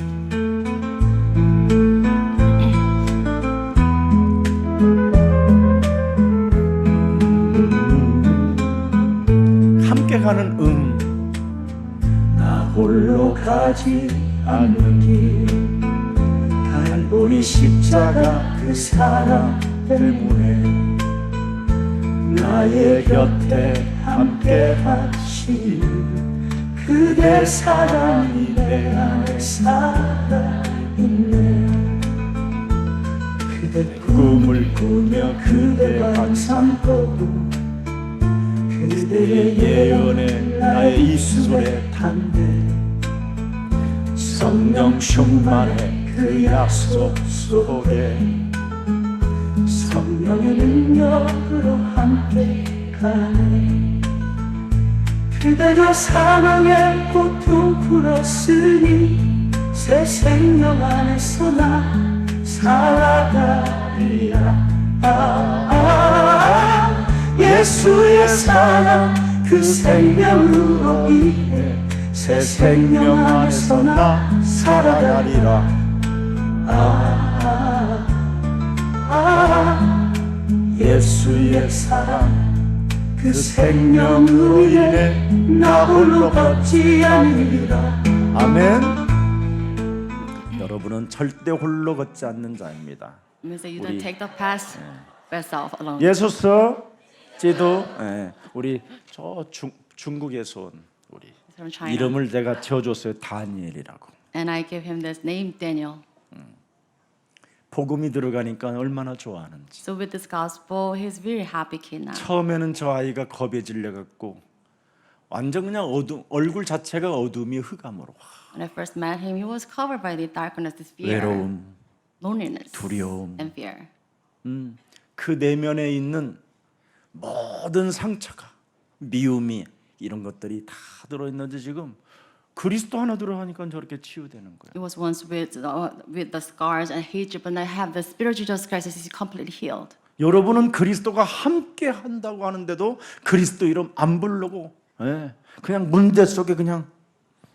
함께 가는 나 홀로 가지 않는 길 우리 십자가 그 사랑 때문에 나의 곁에 함께 하시니 그대 사랑이 내 안에 살아있네. 그대 꿈을 꾸며 그대 항상 보고 그대의 예언에 나의 입술에 담대 성령 충만의 그 약속 속에 성령의 능력으로 함께 가네. 그대가 사망의 고통 풀었으니 새 생명 안에서 나 살아가리라. 예수의 사랑 그 생명으로 인해 새 생명 안에서 나 살아가리라. 예수의 사랑 그 생명으로 인해 나 홀로 걷지 않으리라. 아멘. 여러분은 절대 홀로 걷지 않는 자입니다. Means that you 우리- don't take the path by yourself alone. 예수서 지도 우리 저 중국에서 온 우리 From China. 이름을 제가 지어줬어요. 다니엘이라고. And I gave him this name, Daniel. 복음이 들어가니까 얼마나 좋아하는지. So with this gospel, he's very happy kid now. 처음에는 저 아이가 겁에 질려갖고 완전 그냥 얼굴 자체가 어둠이 흑암으로 When I first met him, he was covered by the darkness, this fear, 외로움, loneliness, 두려움, and fear. 그 내면에 있는 모든 상처가 미움이 이런 것들이 다 들어있는데 지금 그리스도 하나 들어가니까 저렇게 치유되는 거예요. He was once with the scars and hatred, but now have the spirit of Jesus Christ. He's completely healed. 여러분은 그리스도가 함께 한다고 하는데도 그리스도 이름 안 부르고 그냥 문제 속에 그냥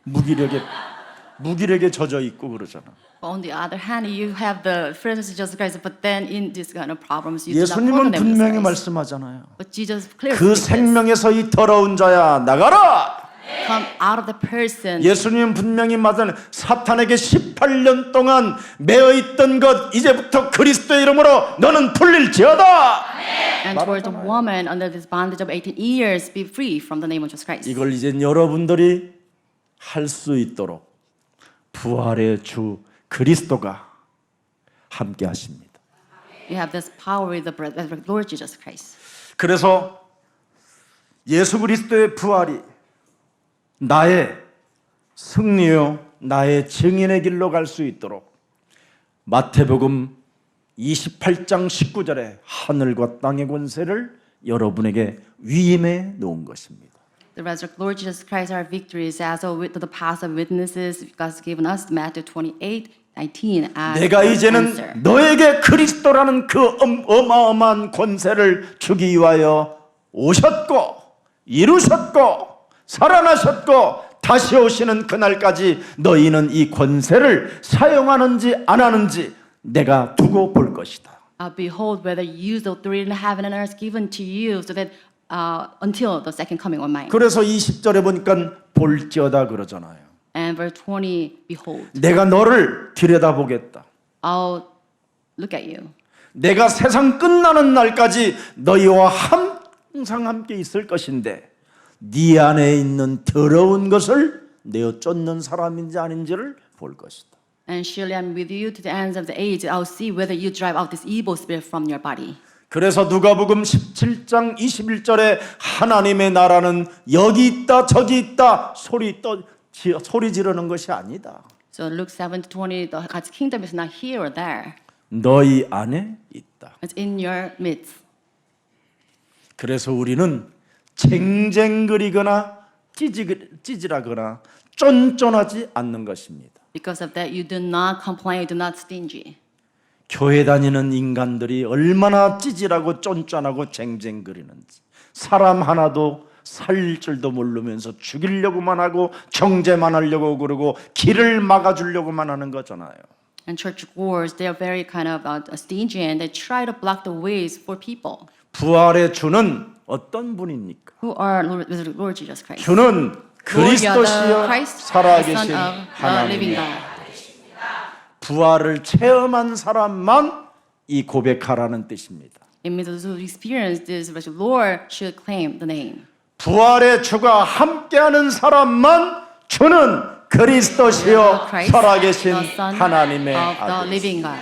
무기력에 젖어 있고 그러잖아. But on the other hand, you have the presence of Jesus Christ, but then in this kind of problems, you do not call 예수님은 the name of Jesus 분명히 Christ. 말씀하잖아요. But Jesus clearly 그 speaks this. 생명에서 이 더러운 자야 나가라. Come out of the person. 예수님은 분명히 말하는 사탄에게 18년 동안 매어 있던 것 이제부터 그리스도의 이름으로 너는 풀릴지어다. And toward the woman under this bondage of 18 years, be free from the name of Jesus Christ. 이걸 이제 여러분들이 할 수 있도록 부활의 주 그리스도가 함께 하십니다. You have this power with the Lord Jesus Christ. 그래서 예수 그리스도의 부활이 나의 승리요 나의 증인의 길로 갈 수 있도록 마태복음 28장 19절에 하늘과 땅의 권세를 여러분에게 위임해 놓은 것입니다. The resurrected Lord Jesus Christ, our victory, is as with the past of witnesses God's given us, Matthew 28:19 as 내가 our 이제는 answer. 너에게 그리스도라는 그 어마어마한 권세를 주기 위하여 오셨고 이루셨고 살아나셨고 다시 오시는 그날까지 너희는 이 권세를 사용하는지 안 하는지 내가 두고 볼 것이다. Behold, whether you use the authority in heaven and earth given to you, so that until the second coming of mine. 그래서 20절에 보니까 볼지어다 그러잖아요. And verse 20, behold, 내가 너를 들여다보겠다. I'll look at you. 내가 세상 끝나는 날까지 너희와 항상 함께 있을 것인데 네 안에 있는 더러운 것을 내어 쫓는 사람인지 아닌지를 볼 것이다. And surely I'm with you to the ends of the age. I'll see whether you drive out this evil spirit from your body. 그래서 누가복음 17장 21절에 하나님의 나라는 여기 있다 저기 있다 소리 지르는 것이 아니다. So Luke 7:20, God's kingdom is not here or there. 너희 안에 있다. It's in your midst. 그래서 우리는 쟁쟁거리거나 찌질하거나 쫀쫀하지 않는 것입니다. Because of that, you do not complain, do not stingy. 교회 다니는 인간들이 얼마나 찌질하고 쫀쫀하고 쟁쟁거리는지 사람 하나도 살릴 줄도 모르면서 죽이려고만 하고 정죄만 하려고 그러고 길을 막아주려고만 하는 거잖아요. And church goers, they are very kind of stingy and they try to block the ways for people. 부활의 주는 어떤 분입니까? Who are Lord Jesus Christ? 주는 Lord, you are the 그리스도시여 Christ, the 살아계신 Son of the living 하나님. God. 부활을 체험한 사람만 이 고백하라는 뜻입니다. It means those who experience this resurrection, Lord should claim the name. 부활의 주가 함께하는 사람만 주는 그리스도시요 Christ, 살아계신 the Son 하나님의 of the 아들. living God.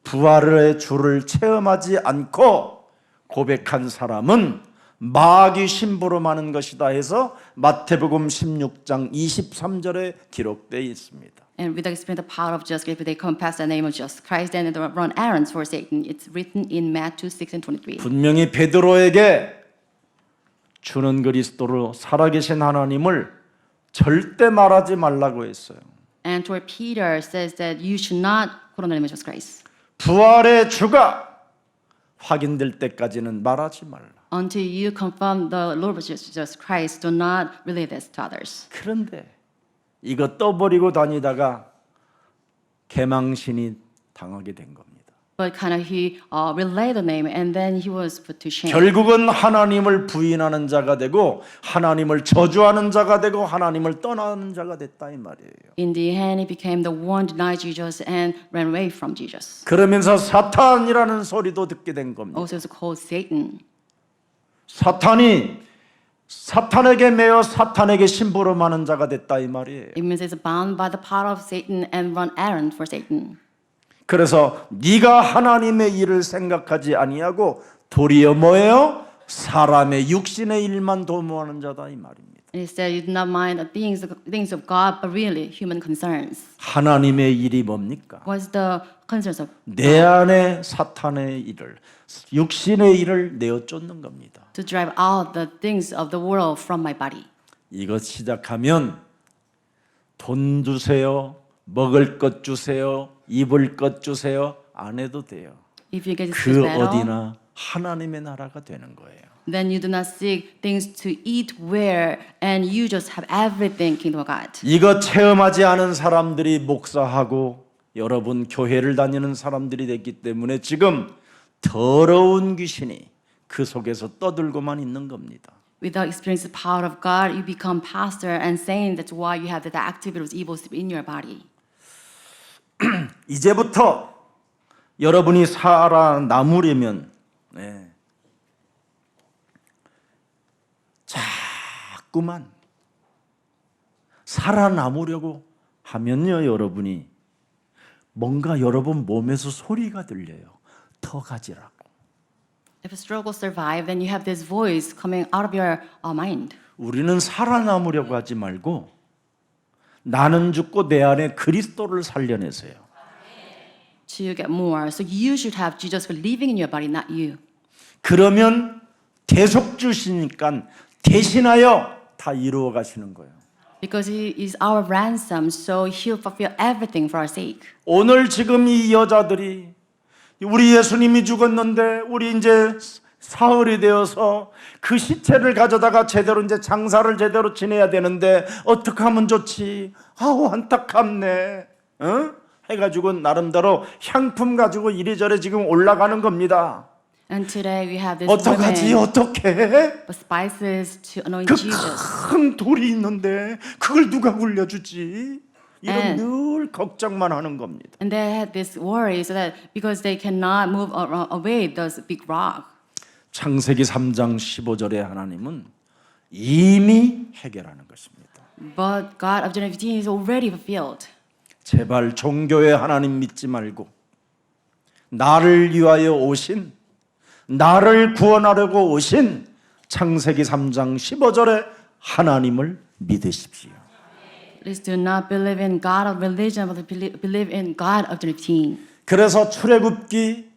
부활의 주를 체험하지 않고 고백한 사람은 마귀 신부로 마는 것이다 해서 마태복음 16장 23절에 기록되어 있습니다. And without experiencing the power of Jesus Christ, they confess the name of Jesus Christ and they run errands for Satan. It's written in Matthew 6:23. 분명히 베드로에게 주는 그리스도로 살아계신 하나님을 절대 말하지 말라고 했어요. And toward Peter says that you should not quote on the name of Jesus Christ 부활의 주가 확인될 때까지는 말하지 말라. until you confirm the Lord Jesus Christ. Do not relay this to others. 그런데 이거 떠버리고 다니다가 개망신이 당하게 된 겁니다. But kind of he relayed the name and then he was put to shame. 결국은 하나님을 부인하는 자가 되고 하나님을 저주하는 자가 되고 하나님을 떠나는 자가 됐다 이 말이에요. In the end, he became the one denied Jesus and ran away from Jesus. 그러면서 사탄이라는 소리도 듣게 된 겁니다. Also, it's called Satan. 사탄이 사탄에게 매여 사탄에게 심부름 하는 자가 됐다 이 말이에요. It means it's bound by the power of Satan and run errand for Satan. 그래서 네가 하나님의 일을 생각하지 아니하고 도리어 뭐예요? 사람의 육신의 일만 도모하는 자다 이 말입니다. And it said, you do not mind the things of God, but really human concerns. 하나님의 일이 뭡니까? What's the concerns of 내 안에 사탄의 일을 육신의 일을 내어 쫓는 겁니다. to drive out the things of the world from my body? 이것 시작하면 돈 주세요, 먹을 것 주세요, 입을 것 주세요 안 해도 돼요. If you get this 그 battle, 어디나 하나님의 나라가 되는 거예요. then you do not seek things to eat, wear, and you just have everything, kingdom of God. 이거 체험하지 않은 사람들이 목사하고 여러분 교회를 다니는 사람들이 됐기 때문에 지금 더러운 귀신이 그 속에서 떠들고만 있는 겁니다. Without experiencing the power of God, you become pastor and saying that's why you have that activity of evil spirit in your body. 이제부터 여러분이 살아남으려면 자꾸만 살아남으려고 하면요 여러분이 뭔가 여러분 몸에서 소리가 들려요. 더 가지라고. If a struggle survive, then you have this voice coming out of your mind. 우리는 살아남으려고 하지 말고 나는 죽고 내 안에 그리스도를 살려내세요. To get more. So you should have Jesus living in your body, not you. 그러면 계속 주시니까 대신하여 다 이루어 가시는 거예요. Because he is our ransom, so he'll fulfill everything for our sake. 오늘 지금 이 여자들이 우리 예수님이 죽었는데 우리 이제 사흘이 되어서 그 시체를 가져다가 제대로 이제 장사를 제대로 지내야 되는데 어떻게 하면 좋지? 아우 안타깝네. 해가지고 나름대로 향품 가지고 이리저리 지금 올라가는 겁니다. And today we have this 어떡하지? women 어떻게? with spices to anoint 그 Jesus. 큰 돌이 있는데 그걸 누가 굴려주지? 이런 And- 늘 걱정만 하는 겁니다. And they had this worry so that because they cannot move away those big rock. 창세기 3장 15절에 하나님은 이미 해결하는 것입니다. But God of Genesis 15 is already fulfilled. 제발 종교의 하나님 믿지 말고 나를 위하여 오신 나를 구원하려고 오신 창세기 3장 15절에 하나님을 믿으십시오. Please do not believe in God of religion, but believe in God of Genesis 15. 그래서 출애굽기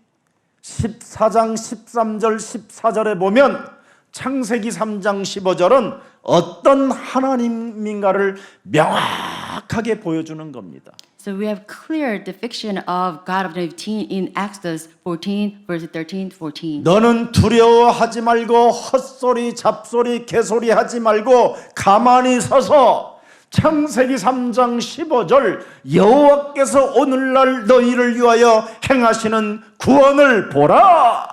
14장 13절 14절에 보면 창세기 3장 15절은 어떤 하나님인가를 명확하게 보여주는 겁니다. So we have clear depiction of God of Genesis 15 in Exodus 14, verses 13 to 14. 너는 두려워하지 말고 헛소리 잡소리 개소리 하지 말고 가만히 서서 창세기 3장 15절 여호와께서 오늘날 너희를 위하여 행하시는 구원을 보라.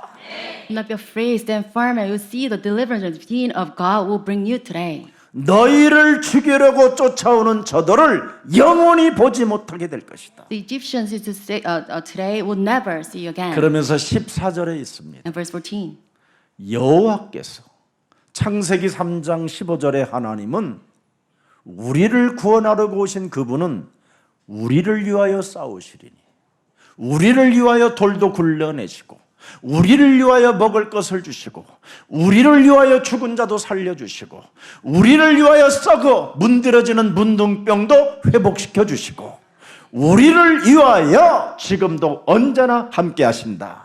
Do not be afraid, stand firm, and you'll see the deliverance of God will bring you today. 너희를 죽이려고 쫓아오는 저들을 영원히 보지 못하게 될 것이다. The Egyptians is to say, today will never see you again. 그러면서 14절에 있습니다. And verse 14. 여호와께서 창세기 3장 15절에 하나님은 우리를 구원하려고 오신 그분은 우리를 위하여 싸우시리니 우리를 위하여 돌도 굴려내시고 우리를 위하여 먹을 것을 주시고 우리를 위하여 죽은 자도 살려주시고 우리를 위하여 썩어 문드러지는 문둥병도 회복시켜 주시고 우리를 위하여 지금도 언제나 함께 하신다.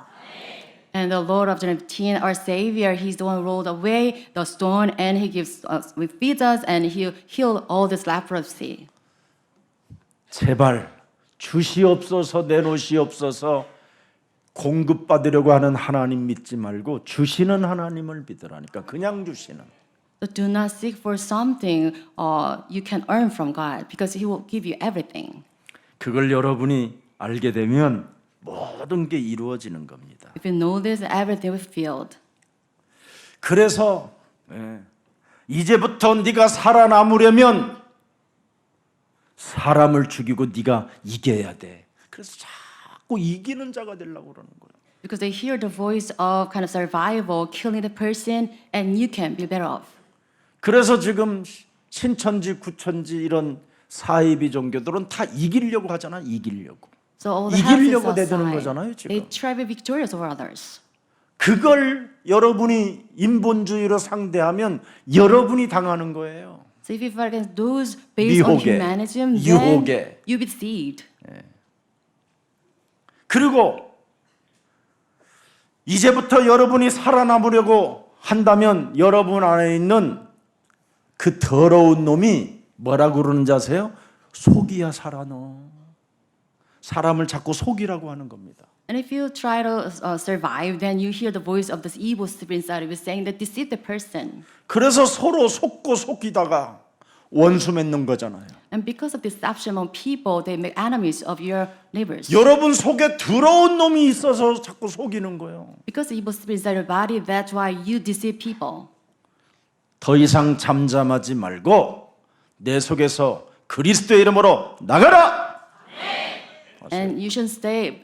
And the Lord of John 15, our Savior, He's the one who rolled away the stone, and He gives us, He feeds us, and He'll heal all this leprosy. 제발 주시옵소서 내놓으시옵소서 공급받으려고 하는 하나님 믿지 말고 주시는 하나님을 믿으라니까. 그냥 주시는. So do not seek for something you can earn from God, because He will give you everything. 그걸 여러분이 알게 되면 모든 게 이루어지는 겁니다. If you know this, everything will be filled. 그래서 이제부터 네가 살아남으려면 사람을 죽이고 네가 이겨야 돼. 그래서 자꾸 이기는 자가 되려고 그러는 거예요. Because they hear the voice of kind of survival, killing the person, and you can be better off. 그래서 지금 신천지, 구천지 이런 사이비 종교들은 다 이기려고 하잖아. 이기려고. So all the houses 이기려고 내드는 outside, 거잖아요, 지금. they try to be victorious over others. 그걸 여러분이 인본주의로 상대하면 여러분이 당하는 거예요. So if you fight against those based on 미혹에, humanism, then 유혹에. you be deceived. 그리고 이제부터 여러분이 살아남으려고 한다면 여러분 안에 있는 그 더러운 놈이 뭐라고 그러는지 아세요? 속이야 살아 너. 사람을 자꾸 속이라고 하는 겁니다. And if you try to survive, then you hear the voice of this evil spirit inside of you saying that deceive the person. 그래서 서로 속고 속이다가 원수 맺는 거잖아요. And because of deception among people, they make enemies of your neighbors. 여러분 속에 더러운 놈이 있어서 자꾸 속이는 거예요. Because the evil spirit inside your body, that's why you deceive people. 더 이상 잠잠하지 말고 내 속에서 그리스도의 이름으로 나가라. And you shouldn't stay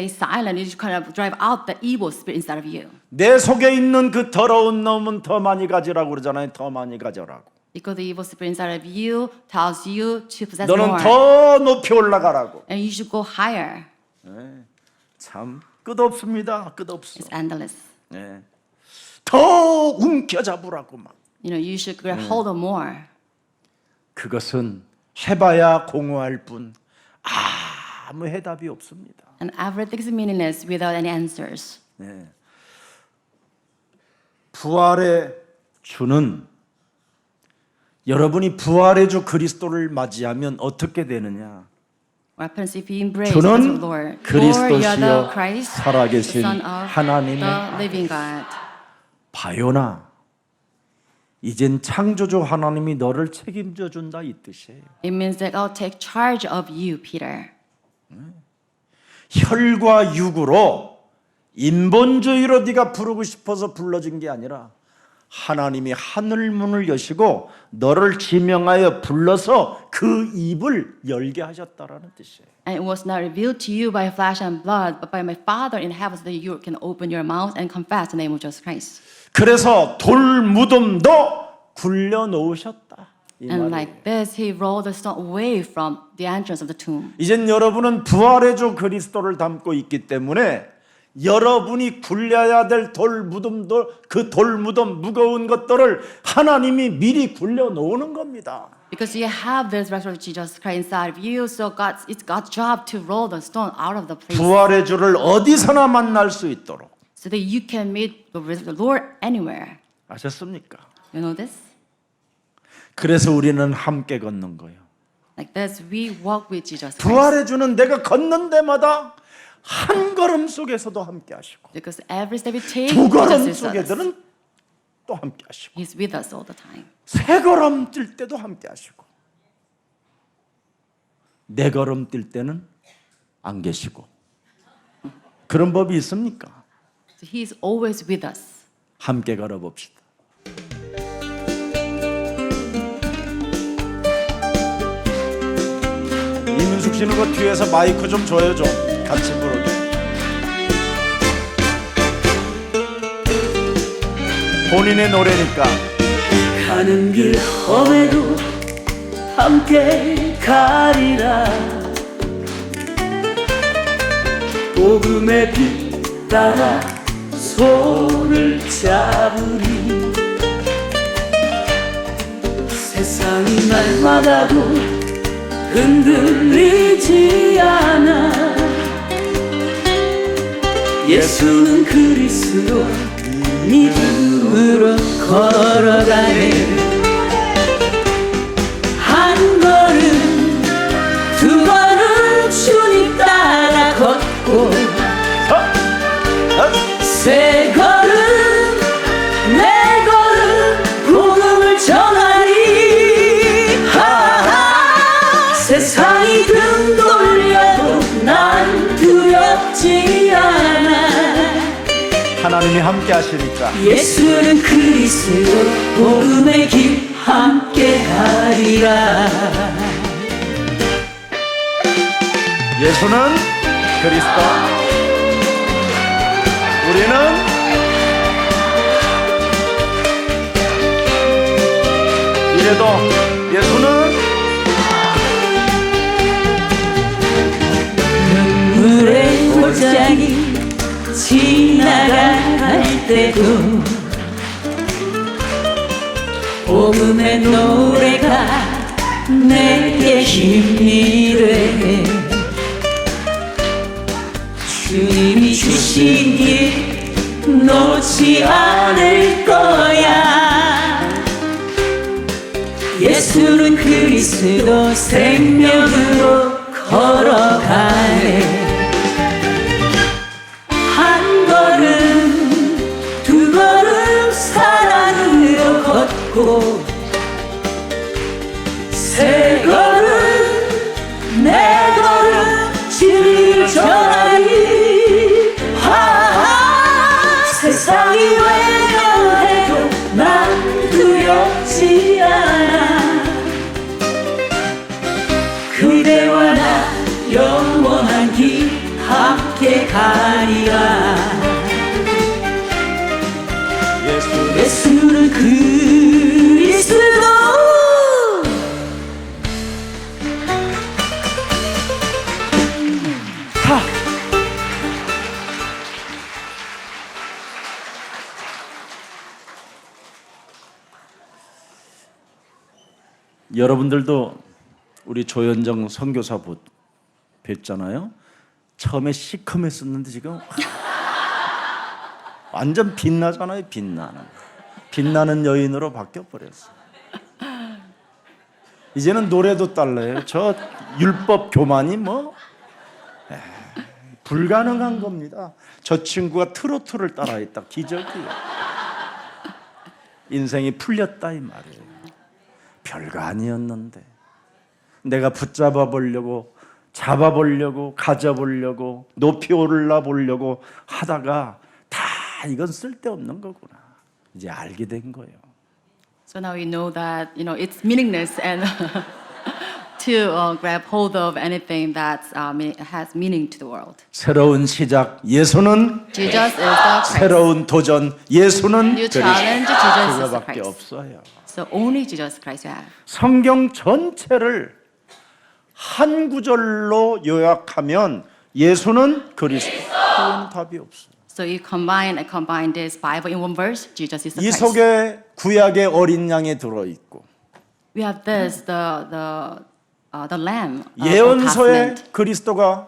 silent. You should kind of drive out the evil spirit inside of you. 내 속에 있는 그 더러운 놈은 더 많이 가지라고 그러잖아요. 더 많이 가져라고. Because the evil spirit inside of you tells you to possess 너는 more. 더 높이 올라가라고. And you should go higher. 참 끝없습니다. 끝없어. It's endless. 네. 더 움켜잡으라고 막. You know, you should grab hold of more. 그것은 해봐야 공허할 뿐 아무 해답이 없습니다. And everything is meaningless without any answers. 네. 부활의 주는 여러분이 부활의 주 그리스도를 맞이하면 어떻게 되느냐? What happens if you embrace the 주는 Lord? Lord, you are 그리스도시여 the Christ, the 살아계신 Son of 하나님의 the living God. 바요나 이젠 창조주 하나님이 너를 책임져 준다 이 뜻이에요. It means that I'll take charge of you, Peter. 혈과 육으로 인본주의로 네가 부르고 싶어서 불러준 게 아니라 하나님이 하늘 문을 여시고 너를 지명하여 불러서 그 입을 열게 하셨다라는 뜻이에요. And it was not revealed to you by flesh and blood, but by my Father in heaven, so that you can open your mouth and confess the name of Jesus Christ. 그래서 돌 무덤도 굴려 놓으셨다. 이 And 말이에요. like this, he rolled the stone away from the entrance of the tomb. 이젠 여러분은 부활의 주 그리스도를 담고 있기 때문에 여러분이 굴려야 될 돌 무덤도 그 돌 무덤 무거운 것들을 하나님이 미리 굴려 놓는 겁니다. Because you have this resurrection of Jesus Christ inside of you, so it's God's job to roll the stone out of the place, 부활의 주를 어디서나 만날 수 있도록. so that you can meet the Lord anywhere. 아셨습니까? You know this? 그래서 우리는 함께 걷는 거예요. Like this, we walk with Jesus Christ. 부활의 주는 내가 걷는 데마다 한 걸음 속에서도 함께 하시고 Because every step we take, 두 걸음 Jesus is with us. 속에들은 또 함께 하시고 He's with us all the time. 세 걸음 뛸 때도 함께 하시고 네 걸음 뛸 때는 안 계시고 그런 법이 있습니까? So He is always with us. 함께 걸어봅시다. 부르시는 거 뒤에서 마이크 좀 줘요. 좀 같이 부르게. 본인의 노래니까. 가는 길 험해도 함께 가리라. 복음의 빛 따라 손을 잡으리. 세상이 날마다도 흔들리지 않아. 예수는 그리스도 믿음으로 걸어가네. 한 걸음 두 걸음 주님 따라 걷고 세 걸음 네 걸음 복음을 전하리. 하하. 세상이 등 돌려도 난 두렵지 않아. 하나님이 함께 하시니까. 예수는 그리스도 복음의 길 함께 가리라. 예수는 그리스도, 우리는 이래도 예수는 눈물의 도장이 지나갈 때도 복음의 노래가 내게 힘이 돼. 주님이 주신 길 놓지 않을 거야. 예수는 그리스도 생명으로 걸어가네. 한 걸음 두 걸음 사랑으로 걷고 세 걸음 네 걸음 진리를 전하리. 하하. 세상이 외면해도 난 두렵지 않아. 그대와 나 영원한 길 함께 가리라. 예수는 그리스도. 여러분들도 우리 조현정 선교사 뵀잖아요. 처음에 시커맸었는데 지금 완전 빛나잖아요. 빛나는 여인으로 바뀌어버렸어. 이제는 노래도 달라요. 저 율법 교만이 뭐 불가능한 겁니다. 저 친구가 트로트를 따라했다. 기적이에요. 인생이 풀렸다 이 말이에요. 별거 아니었는데 내가 붙잡아 보려고 잡아보려고 가져보려고 높이 올라 보려고 하다가 다 이건 쓸데없는 거구나. 이제 알게 된 거예요. So now we know that it's meaningless and to grab hold of anything that has meaning to the world. 새로운 시작 예수는 Jesus is the Christ. 새로운 도전 예수는 New challenge, Jesus is the 그거밖에 Christ. 없어요. So only Jesus Christ you have. 성경 전체를 한 구절로 요약하면 예수는 그리스도. 그건 답이 없어요. So you combine this Bible in one verse. Jesus is the 이 Christ. 속에 구약의 어린 양이 들어 있고 We have this the Lamb of Old 예언서에 Testament 그리스도가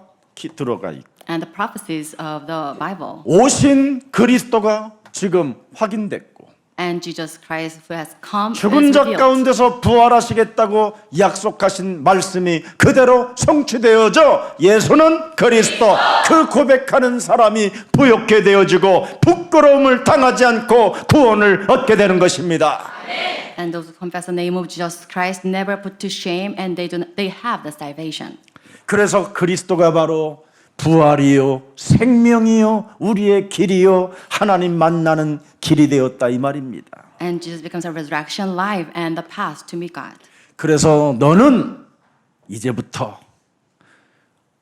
들어가 있고 and the prophecies of the Bible 오신 그리스도가 지금 확인됐고 and Jesus Christ who has come 죽은 is 자 revealed. 가운데서 부활하시겠다고 약속하신 말씀이 그대로 성취되어져 예수는 그리스도. 그 고백하는 사람이 부욕게 되어지고 부끄러움을 당하지 않고 구원을 얻게 되는 것입니다. And those who confess the name of Jesus Christ never put to shame, and they have the salvation. 그래서 그리스도가 바로 부활이요 생명이요 우리의 길이요 하나님 만나는 길이 되었다 이 말입니다. And Jesus becomes a resurrection, life, and the path to meet God. 그래서 너는 이제부터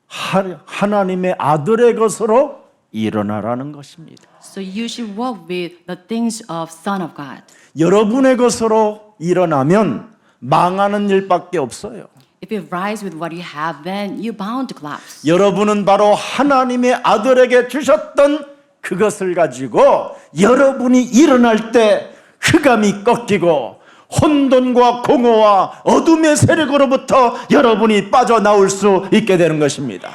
하나님의 아들의 것으로 일어나라는 것입니다. So you should walk with the things of Son of God. 여러분의 것으로 일어나면 망하는 일밖에 없어요. If you rise with what you have, then you're bound to collapse. 여러분은 바로 하나님의 아들에게 주셨던 그것을 가지고 여러분이 일어날 때 흑암이 꺾이고 혼돈과 공허와 어둠의 세력으로부터 여러분이 빠져나올 수 있게 되는 것입니다.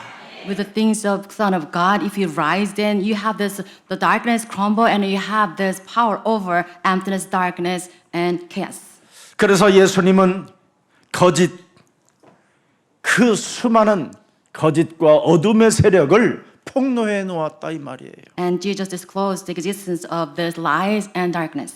With the things of Son of God, if you rise, then you have this, the darkness crumble, and you have this power over emptiness, darkness, and chaos. 그래서 예수님은 거짓, 그 수많은 거짓과 어둠의 세력을 폭로해 놓았다 이 말이에요. And Jesus disclosed the existence of these lies and darkness.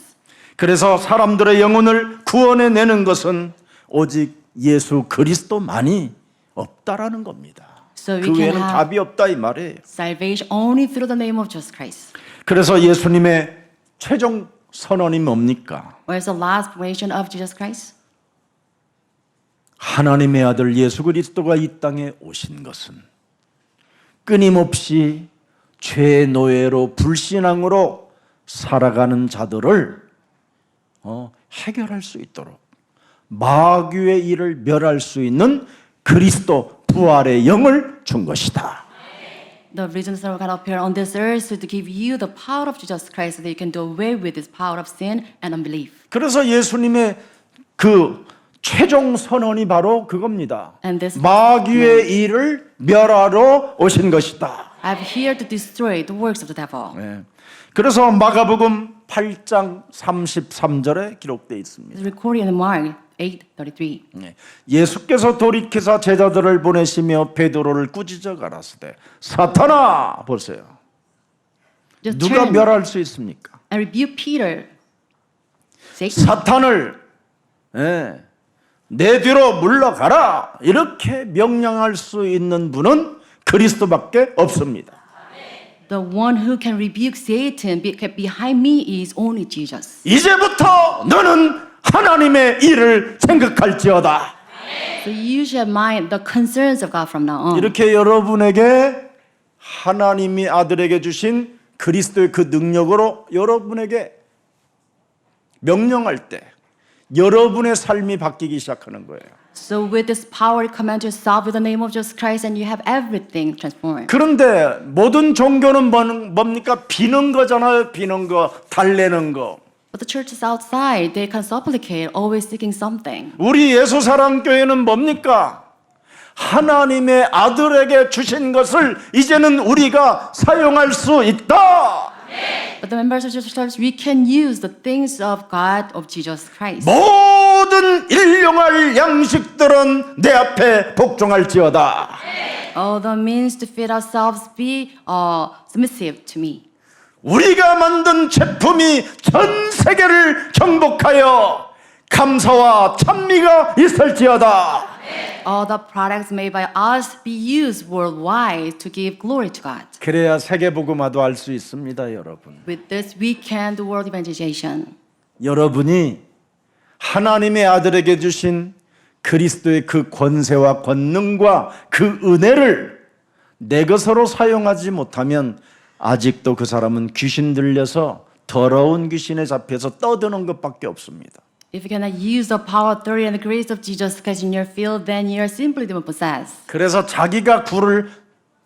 그래서 사람들의 영혼을 구원해 내는 것은 오직 예수 그리스도만이 없다라는 겁니다. So we 그 can 외에는 have 답이 없다 이 말이에요. salvation only through the name of Jesus Christ. 그래서 예수님의 최종 선언이 뭡니까? Where's the last proclamation of Jesus Christ? 하나님의 아들 예수 그리스도가 이 땅에 오신 것은 끊임없이 죄의 노예로 불신앙으로 살아가는 자들을 해결할 수 있도록 마귀의 일을 멸할 수 있는 그리스도 부활의 영을 준 것이다. The reason the Son of God appeared on this earth is to give you the power of Jesus Christ so that you can do away with this power of sin and unbelief. 그래서 예수님의 그 최종 선언이 바로 그겁니다. And this 마귀의 일을 멸하러 오신 것이다. I'm here to destroy the works of the devil. 네. 그래서 마가복음 8장 33절에 기록되어 있습니다. It's recorded in Mark 8:33. 네. 예수께서 돌이켜서 제자들을 보내시며 베드로를 꾸짖어 가라사대 사탄아 보세요. Just 누가 turn 멸할 수 있습니까? and rebuke Peter. Satan. 사탄을 내 뒤로 물러가라 이렇게 명령할 수 있는 분은 그리스도밖에 없습니다. The one who can rebuke Satan behind me is only Jesus. 이제부터 너는 하나님의 일을 생각할지어다. So you should mind the concerns of God from now on. 이렇게 여러분에게 하나님이 아들에게 주신 그리스도의 그 능력으로 여러분에게 명령할 때 여러분의 삶이 바뀌기 시작하는 거예요. So with this power, you command yourself with the name of Jesus Christ, and you have everything transformed. 그런데 모든 종교는 뭡니까? 비는 거잖아요. 비는 거, 달래는 거. But the churches outside, they can supplicate, always seeking something. 우리 예수사랑교회는 뭡니까? 하나님의 아들에게 주신 것을 이제는 우리가 사용할 수 있다. But the members of Jesus Church, we can use the things of God, of Jesus Christ. 모든 일용할 양식들은 내 앞에 복종할지어다. All the means to feed ourselves be submissive to me. 우리가 만든 제품이 전 세계를 정복하여 감사와 찬미가 있을지어다. All the products made by us be used worldwide to give glory to God. 그래야 세계복음화도 할 수 있습니다, 여러분. With this, we can do world evangelization. 여러분이 하나님의 아들에게 주신 그리스도의 그 권세와 권능과 그 은혜를 내 것으로 사용하지 못하면 아직도 그 사람은 귀신 들려서 더러운 귀신에 잡혀서 떠드는 것밖에 없습니다. If you cannot use the power, authority, and the grace of Jesus Christ in your field, then you are simply demon possessed. 그래서 자기가 굴을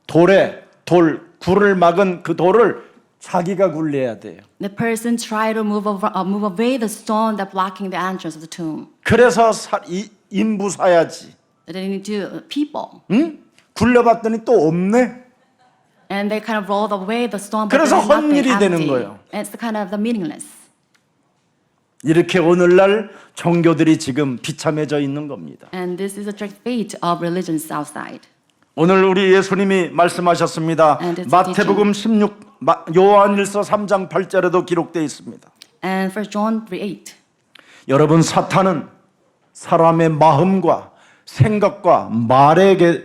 굴을 막은 그 돌을 자기가 굴려야 돼요. The person try to move away the stone that blocking the entrance of the tomb. 그래서 인부 사야지. They need to people, 응? 굴려봤더니 또 없네. and they kind of rolled away the stone, but 그래서 there's nothing 헛일이 되는 empty. 거예요. And it's kind of the meaningless. 이렇게 오늘날 종교들이 지금 비참해져 있는 겁니다. And this is the tragic fate of religions outside. 오늘 우리 예수님이 말씀하셨습니다. And it's 마태복음 요한일서 3장 8절에도 기록되어 있습니다. And 1 John 3:8. 여러분 사탄은 사람의 마음과 생각과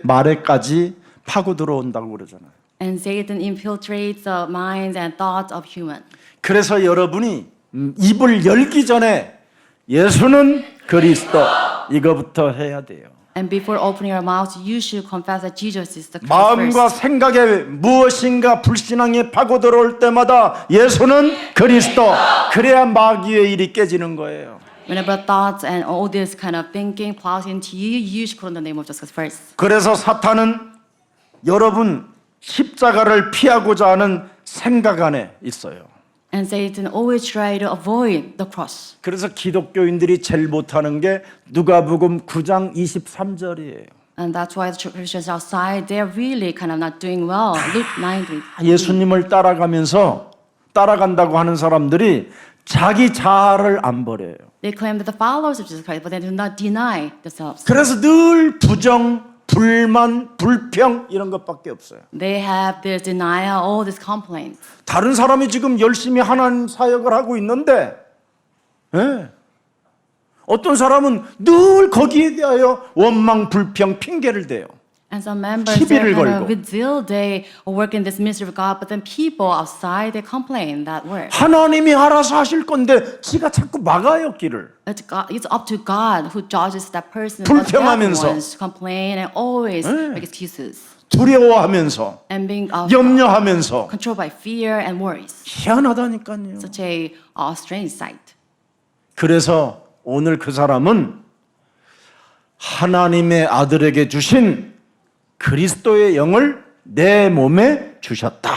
말에까지 파고 들어온다고 그러잖아요. And Satan infiltrates the minds and thoughts of human. 그래서 여러분이 입을 열기 전에 예수는 그리스도 이거부터 해야 돼요. And before opening your mouth, you should confess that Jesus is the Christ 마음과 first. 생각에 무엇인가 불신앙이 파고 들어올 때마다 예수는 그리스도. 그래야 마귀의 일이 깨지는 거예요. Whenever thoughts and all this kind of thinking plows into you, you should call on the name of Jesus first. 그래서 사탄은 여러분 십자가를 피하고자 하는 생각 안에 있어요. And Satan always try to avoid the cross. 그래서 기독교인들이 제일 못하는 게 누가복음 9장 23절이에요. And that's why the Christians outside, they're really kind of not doing well. Luke 9:3. 예수님을 따라간다고 하는 사람들이 자기 자아를 안 버려요. They claim that the followers of Jesus Christ, but they do not deny themselves. 그래서 늘 부정, 불만, 불평 이런 것밖에 없어요. They have this denial, all these complaints. 다른 사람이 지금 열심히 하나님 사역을 하고 있는데 예. 어떤 사람은 늘 거기에 대하여 원망, 불평, 핑계를 대요. And some members 시비를 they're kind 걸고. of with zeal they work in this ministry of God, but then people outside they complain that word. 하나님이 알아서 하실 건데 지가 자꾸 막아요 길을. It's up to God who judges that person. 불평하면서. But ones complain and always make excuses 두려워하면서 and being 염려하면서 controlled by fear and worries. 희한하다니까요. Such a strange sight. 그래서 오늘 그 사람은 하나님의 아들에게 주신 그리스도의 영을 내 몸에 주셨다.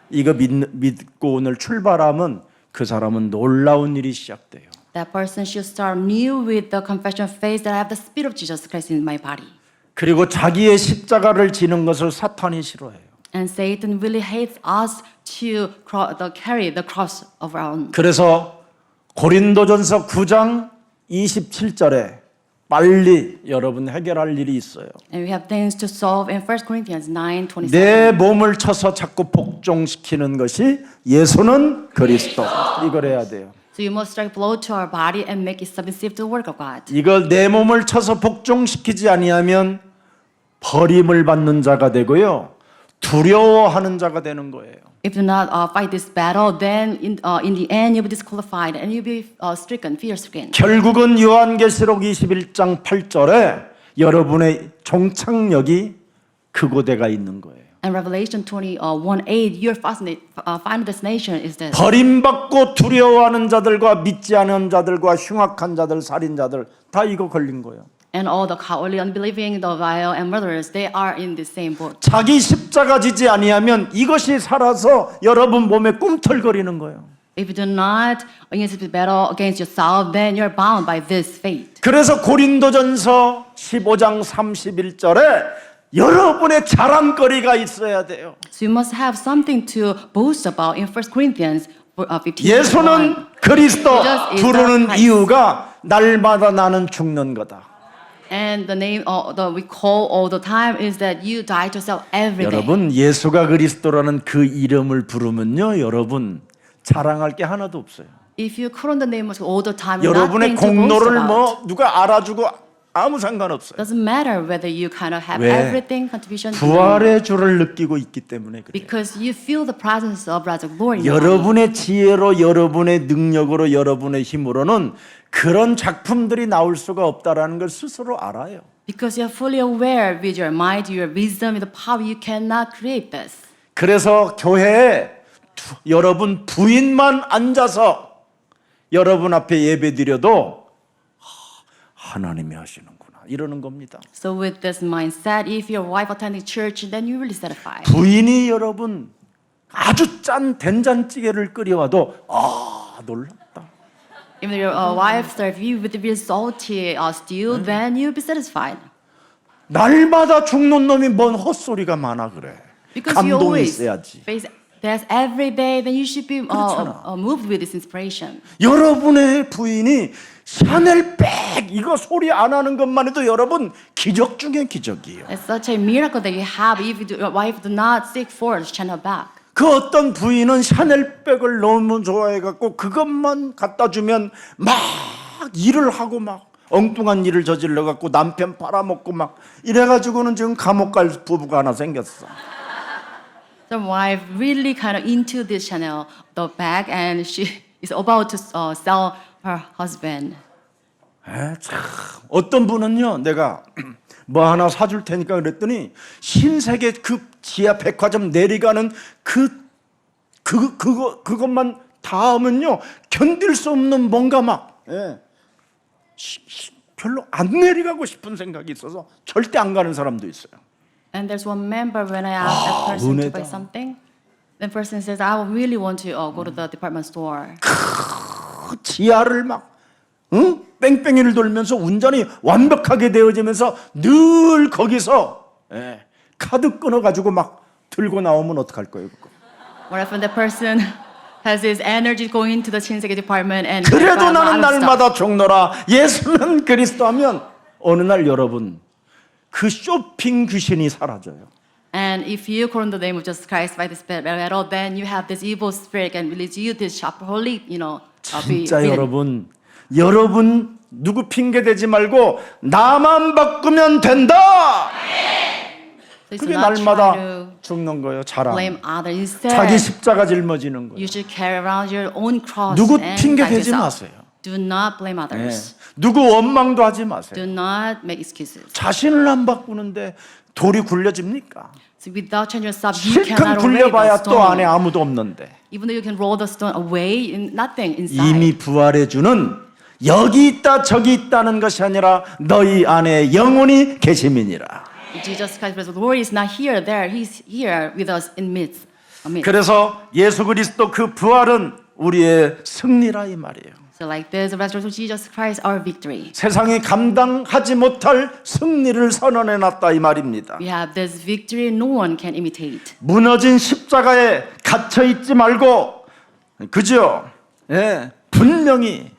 이거 믿고 오늘 출발하면 그 사람은 놀라운 일이 시작돼요. That person should start new with the confession of faith that I have the Spirit of Jesus Christ in my body. 그리고 자기의 십자가를 지는 것을 사탄이 싫어해요. And Satan really hates us to carry the cross of our own. 그래서 고린도전서 9장 27절에 빨리 여러분 해결할 일이 있어요. And we have things to solve in 1 Corinthians 9:27. 내 몸을 쳐서 자꾸 복종시키는 것이 예수는 그리스도. 이걸 해야 돼요. So you must strike blow to our body and make it submissive to the work of God. 이걸 내 몸을 쳐서 복종시키지 아니하면 버림을 받는 자가 되고요. 두려워하는 자가 되는 거예요. If you do not fight this battle, then in the end you'll be disqualified and you'll be stricken, fear-stricken. 결국은 요한계시록 21장 8절에 여러분의 종착역이 그곳에가 있는 거예요. And Revelation 21:8, your final destination is this. 버림받고 두려워하는 자들과 믿지 않은 자들과 흉악한 자들, 살인자들 다 이거 걸린 거예요. And all the cowardly, unbelieving, the vile, and murderers, they are in the same boat. 자기 십자가 지지 아니하면 이것이 살아서 여러분 몸에 꿈틀거리는 거예요. If you do not against the battle against yourself, then you're bound by this fate. 그래서 고린도전서 15장 31절에 여러분의 자랑거리가 있어야 돼요. So you must have something to boast about in 1 Corinthians 15. 예수는 그리스도 Jesus is 부르는 the Christ. 이유가 날마다 나는 죽는 거다. And the name we call all the time is that you die to self every day. 여러분 예수가 그리스도라는 그 이름을 부르면요, 여러분 자랑할 게 하나도 없어요. If you call on the name of all the time, 여러분의 nothing to boast 공로를 about. 뭐 누가 알아주고 아무 상관없어요. Doesn't matter whether you kind of have 왜? everything contribution to them, 부활의 주를 느끼고 있기 때문에 그래요. because you feel the presence of God's glory. in your life. 여러분의 지혜로, 여러분의 능력으로, 여러분의 힘으로는 그런 작품들이 나올 수가 없다라는 걸 스스로 알아요. Because you're fully aware with your mind, your wisdom, and the power, you cannot create this. 그래서 교회에 여러분 부인만 앉아서 여러분 앞에 예배드려도 하나님이 하시는구나 이러는 겁니다. So with this mindset, if your wife attending church, then you're really satisfied. 부인이 여러분 아주 짠 된장찌개를 끓여와도 놀랍다. If your wife serves you with a salty stew, then you'll be satisfied. 날마다 죽는 놈이 뭔 헛소리가 많아 그래. Because you 감동이 always 있어야지. face death every day, then you should be 그렇잖아. moved with this inspiration. 여러분의 부인이 샤넬백 이거 소리 안 하는 것만 해도 여러분 기적 중에 기적이에요. It's such a miracle that you have if your wife do not seek for the channel back. 그 어떤 부인은 샤넬백을 너무 좋아해갖고 그것만 갖다 주면 막 일을 하고 막 엉뚱한 일을 저질러갖고 남편 팔아먹고 막 이래가지고는 지금 감옥 갈 부부가 하나 생겼어. The wife really kind of into this channel, the bag, and she is about to sell her husband. 참 어떤 분은요, 내가 뭐 하나 사줄 테니까 그랬더니 신세계 그 지하 백화점 내려가는 그것만 닿으면요 견딜 수 없는 뭔가 막 별로 안 내려가고 싶은 생각이 있어서 절대 안 가는 사람도 있어요. And there's one member when I asked that person to buy 은혜다. something, the person says, I really want to go to the department store. 그 지하를 막 뺑뺑이를 돌면서 운전이 완벽하게 되어지면서 늘 거기서 카드 끊어가지고 막 들고 나오면 어떡할 거예요? 그거? What if the person has his energy going into the 신세계 department and 그래도 grab 나는 out of stuff? 날마다 종로라 예수는 그리스도 하면 어느 날 여러분 그 쇼핑 귀신이 사라져요. And if you call on the name of Jesus Christ by the Spirit at all, then you have this evil spirit and leads you to shopaholic, be 진짜 beaten. 여러분 누구 핑계 대지 말고 나만 바꾸면 된다. Please do 그게 not try 날마다 to 죽는 거예요. 자랑. blame others. 자기 Instead, 십자가 짊어지는 거예요. you should carry around your own cross 누구 and 핑계 guide 대지 yourself. 마세요. Do not blame others. 누구 원망도 하지 마세요. Do not make excuses. 자신을 안 바꾸는데 돌이 굴려집니까? So without changing yourself, you 실컷 cannot erase the 굴려봐야 또 안에 stone. 아무도 없는데 Even though you can roll the stone away, nothing inside. 이미 부활해 주는 여기 있다 저기 있다는 것이 아니라 너희 안에 영혼이 계심이니라. Jesus Christ, the Lord is not here, there. He's here with us in midst. 그래서 예수 그리스도 그 부활은 우리의 승리라 이 말이에요. So like this, the resurrection of Jesus Christ, our victory. 세상이 감당하지 못할 승리를 선언해 놨다 이 말입니다. We have this victory no one can imitate. 무너진 십자가에 갇혀 있지 말고 그죠? 분명히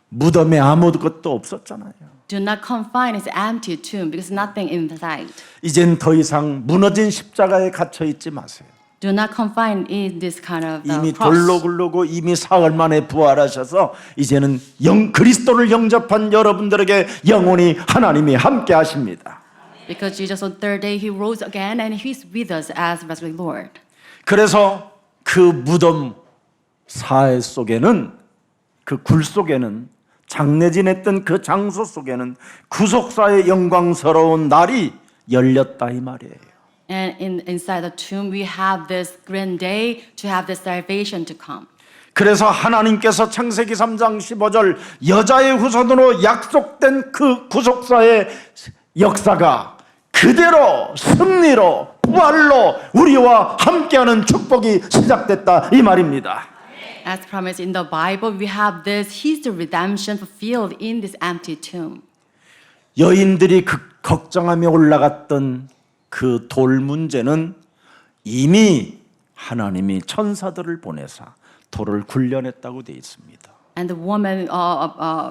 무덤에 아무것도 없었잖아요. Do not confine his empty tomb because nothing inside. 이젠 더 이상 무너진 십자가에 갇혀 있지 마세요. Do not confine in this kind of 이미 cross. 돌로 굴르고 이미 사흘 만에 부활하셔서 이제는 그리스도를 영접한 여러분들에게 영원히 하나님이 함께 하십니다. Because Jesus on third day he rose again and he's with us as resurrected Lord. 그래서 그 무덤 사해 속에는 그 굴 속에는 장례 지냈던 그 장소 속에는 구속사의 영광스러운 날이 열렸다 이 말이에요. And inside the tomb we have this grand day to have this salvation to come. 그래서 하나님께서 창세기 3장 15절 여자의 후손으로 약속된 그 구속사의 역사가 그대로 승리로 부활로 우리와 함께하는 축복이 시작됐다 이 말입니다. As promised in the Bible, we have this history of redemption fulfilled in this empty tomb. 여인들이 걱정하며 올라갔던 그 돌 문제는 이미 하나님이 천사들을 보내사 돌을 굴려냈다고 되어 있습니다. And the woman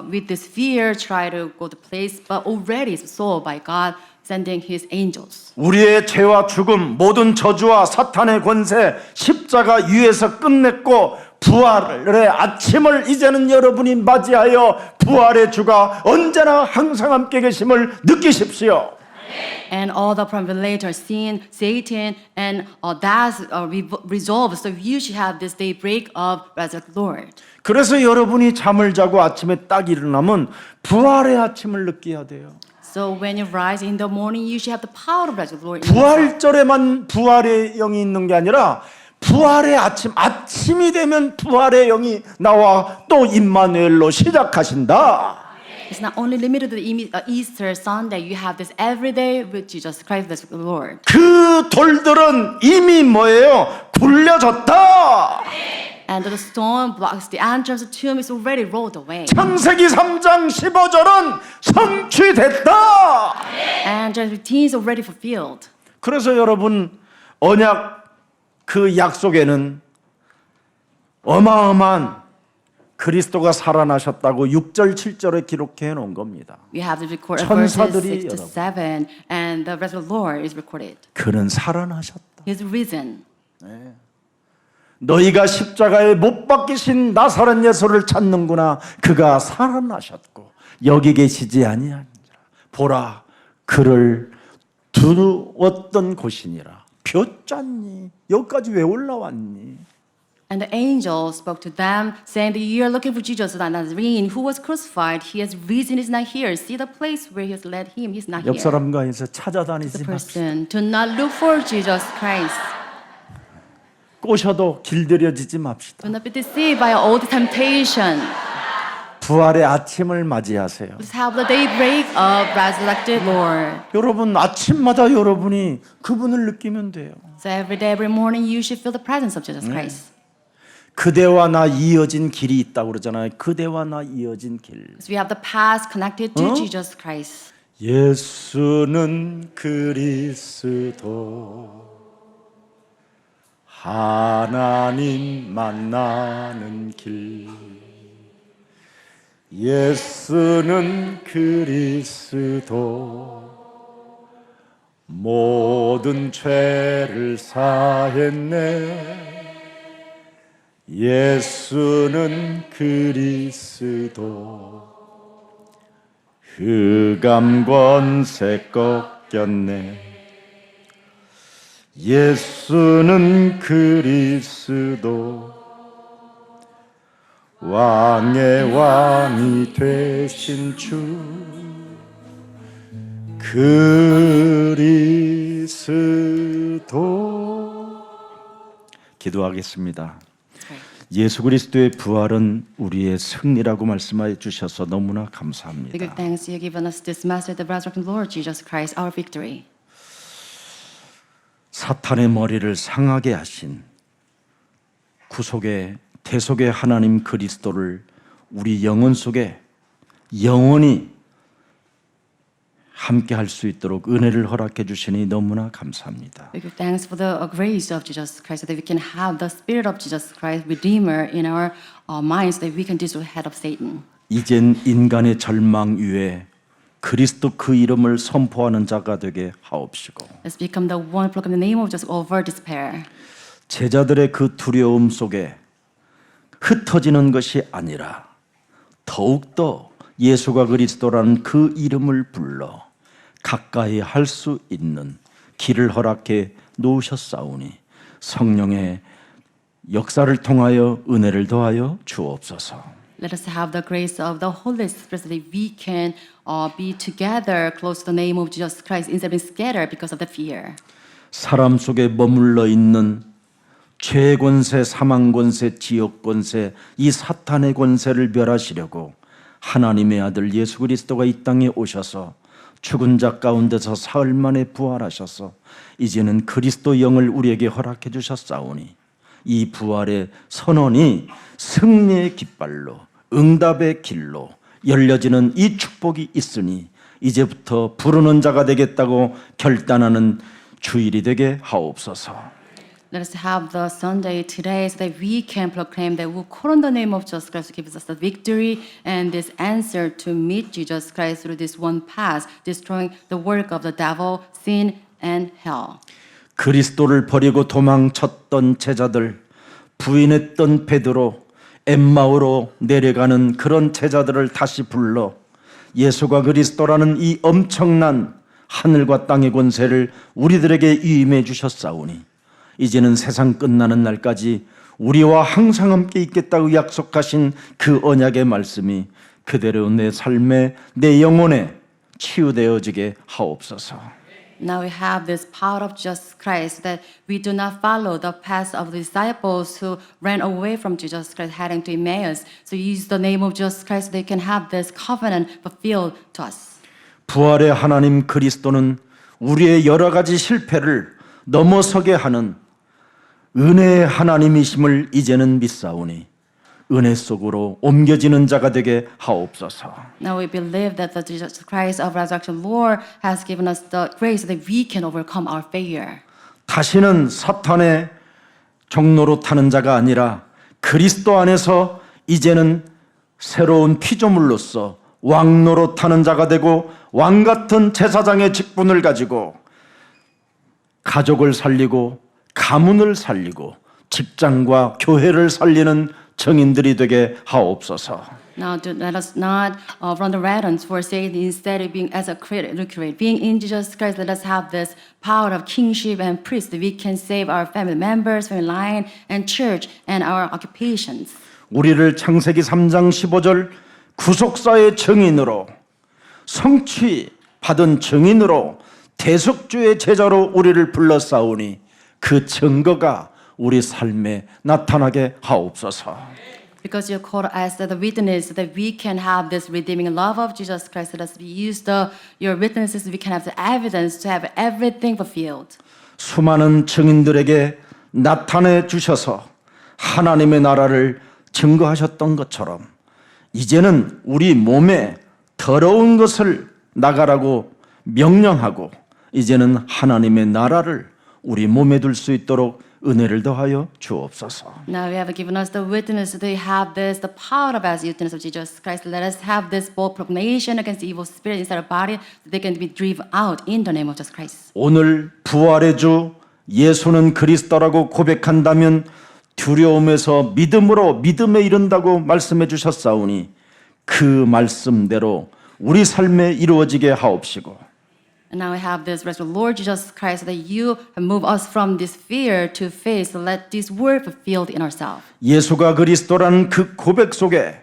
with this fear tried to go to place, but already it's solved by God sending His angels. 우리의 죄와 죽음, 모든 저주와 사탄의 권세, 십자가 위에서 끝냈고 부활의 아침을 이제는 여러분이 맞이하여 부활의 주가 언제나 항상 함께 계심을 느끼십시오. And all the privilege, sin, Satan, and that's resolved. So you should have this daybreak of resurrected Lord. 그래서 여러분이 잠을 자고 아침에 딱 일어나면 부활의 아침을 느껴야 돼요. So when you rise in the morning, you should have the power of resurrected Lord. in yourself. 부활절에만 부활의 영이 있는 게 아니라 부활의 아침이 되면 부활의 영이 나와 또 임마누엘로 시작하신다. It's not only limited to the Easter Sunday. You have this every day with Jesus Christ, the Lord. 그 돌들은 이미 뭐예요? 굴려졌다. And the stone blocks the entrance of the tomb is already rolled away. 창세기 3장 15절은 성취됐다. And the routine is already fulfilled. 그래서 여러분 언약 그 약속에는 어마어마한 그리스도가 살아나셨다고 6절 7절에 기록해 놓은 겁니다. We have the record of verses 천사들이 6 to 7, and the resurrected Lord is recorded. 그는 살아나셨다. He's risen. 너희가 십자가에 못 박히신 나사렛 예수를 찾는구나. 그가 살아나셨고 여기 계시지 아니하니라. 보라 그를 두었던 곳이니라. 볕 짰니? 여기까지 왜 올라왔니? And the angel spoke to them, saying that you are looking for Jesus the Nazarene, who was crucified. He has risen, is not here. See the place where he has led him, he's not 옆 here. 사람과 해서 The 찾아다니지 마. person, do not look for Jesus Christ. 꼬셔도 길들여지지 맙시다. Do not be deceived by all the temptation. 부활의 아침을 맞이하세요. Let's have the daybreak of resurrected Lord. 여러분 아침마다 여러분이 그분을 느끼면 돼요. So every day, every morning, you should feel the presence of Jesus Christ. 그대와 나 이어진 길이 있다고 그러잖아요. 그대와 나 이어진 길. So we have the past connected to Jesus Christ. 예수는 그리스도 하나님 만나는 길. 예수는 그리스도 모든 죄를 사했네. 예수는 그리스도 흑암 권세 꺾였네. 예수는 그리스도 왕의 왕이 되신 주 그리스도. 기도하겠습니다. 예수 그리스도의 부활은 우리의 승리라고 말씀하여 주셔서 너무나 We give 감사합니다. thanks you given us this message, the resurrected Lord Jesus Christ, our victory. 사탄의 머리를 상하게 하신 구속의 대속의 하나님 그리스도를 우리 영혼 속에 영원히 함께 할 수 있도록 은혜를 허락해 주시니 너무나 감사합니다. We give thanks for the grace of Jesus Christ, so that we can have the Spirit of Jesus Christ, Redeemer, in our minds, that we can deal with the head of Satan. 이젠 인간의 절망 위에 그리스도 그 이름을 선포하는 자가 되게 하옵시고 Let's become the one proclaim the name of Jesus over despair. 제자들의 그 두려움 속에 흩어지는 것이 아니라 더욱더 예수가 그리스도라는 그 이름을 불러 가까이 할 수 있는 길을 허락해 놓으셨사오니 성령의 역사를 통하여 은혜를 더하여 주옵소서. Let us have the grace of the Holy Spirit, so that we can be together close to the name of Jesus Christ instead of being scattered because of the fear. 사람 속에 머물러 있는 죄의 권세, 사망 권세, 지옥 권세, 이 사탄의 권세를 멸하시려고 하나님의 아들 예수 그리스도가 이 땅에 오셔서 죽은 자 가운데서 사흘 만에 부활하셔서 이제는 그리스도 영을 우리에게 허락해 주셨사오니 이 부활의 선언이 승리의 깃발로 응답의 길로 열려지는 이 축복이 있으니 이제부터 부르는 자가 되겠다고 결단하는 주일이 되게 하옵소서. Let us have the Sunday today, so that we can proclaim that we call on the name of Jesus Christ to give us the victory and this answer to meet Jesus Christ through this one path, destroying the work of the devil, sin, and hell. 그리스도를 버리고 도망쳤던 제자들, 부인했던 베드로, 엠마오로 내려가는 그런 제자들을 다시 불러 예수가 그리스도라는 이 엄청난 하늘과 땅의 권세를 우리들에게 위임해 주셨사오니 이제는 세상 끝나는 날까지 우리와 항상 함께 있겠다고 약속하신 그 언약의 말씀이 그대로 내 삶에 내 영혼에 치유되어지게 하옵소서. Now we have this power of Jesus Christ, that we do not follow the path of the disciples who ran away from Jesus Christ heading to Emmaus. So use the name of Jesus Christ so they can have this covenant fulfilled to us. 부활의 하나님 그리스도는 우리의 여러 가지 실패를 넘어서게 하는 은혜의 하나님이심을 이제는 믿사오니 은혜 속으로 옮겨지는 자가 되게 하옵소서. Now we believe that the Jesus Christ of resurrection Lord has given us the grace so that we can overcome our failure. 다시는 사탄의 종로로 타는 자가 아니라 그리스도 안에서 이제는 새로운 피조물로서 왕노로 타는 자가 되고 왕 같은 제사장의 직분을 가지고 가족을 살리고 가문을 살리고 직장과 교회를 살리는 정인들이 되게 하옵소서. Now, let us not run the rattles for saying instead of being as a create. Being in Jesus Christ, let us have this power of kingship and priest. We can save our family members, family line, and church, and our occupations. 우리를 창세기 3장 15절 구속사의 증인으로 성취받은 증인으로 대속주의 제자로 우리를 불러싸우니 그 증거가 우리 삶에 나타나게 하옵소서. Because you called us as the witness that we can have this redeeming love of Jesus Christ. Let us use your witnesses. We can have the evidence to have everything fulfilled. 수많은 증인들에게 나타내 주셔서 하나님의 나라를 증거하셨던 것처럼 이제는 우리 몸에 더러운 것을 나가라고 명령하고 이제는 하나님의 나라를 우리 몸에 둘 수 있도록 은혜를 더하여 주옵소서. Now you have given us the witness. They have this, the power of as witness of Jesus Christ. Let us have this bold proclamation against the evil spirit inside our body, that they can be driven out in the name of Jesus Christ. 오늘 부활의 주 예수는 그리스도라고 고백한다면 두려움에서 믿음으로 믿음에 이른다고 말씀해 주셨사오니 그 말씀대로 우리 삶에 이루어지게 하옵시고 And now we have this rest of Lord Jesus Christ, that you move us from this fear to faith. So let this word fulfilled in ourselves. 예수가 그리스도라는 그 고백 속에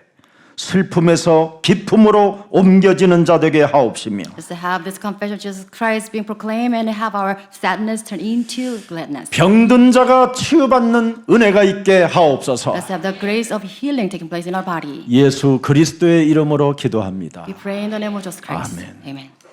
슬픔에서 기쁨으로 옮겨지는 자 되게 하옵시며 Just to have this confession of Jesus Christ being proclaimed and have our sadness turn into gladness. 병든 자가 치유받는 은혜가 있게 하옵소서. Let's have the grace of healing taking place in our body. 예수 그리스도의 이름으로 기도합니다. We pray in the name of Jesus Christ. Amen. Amen.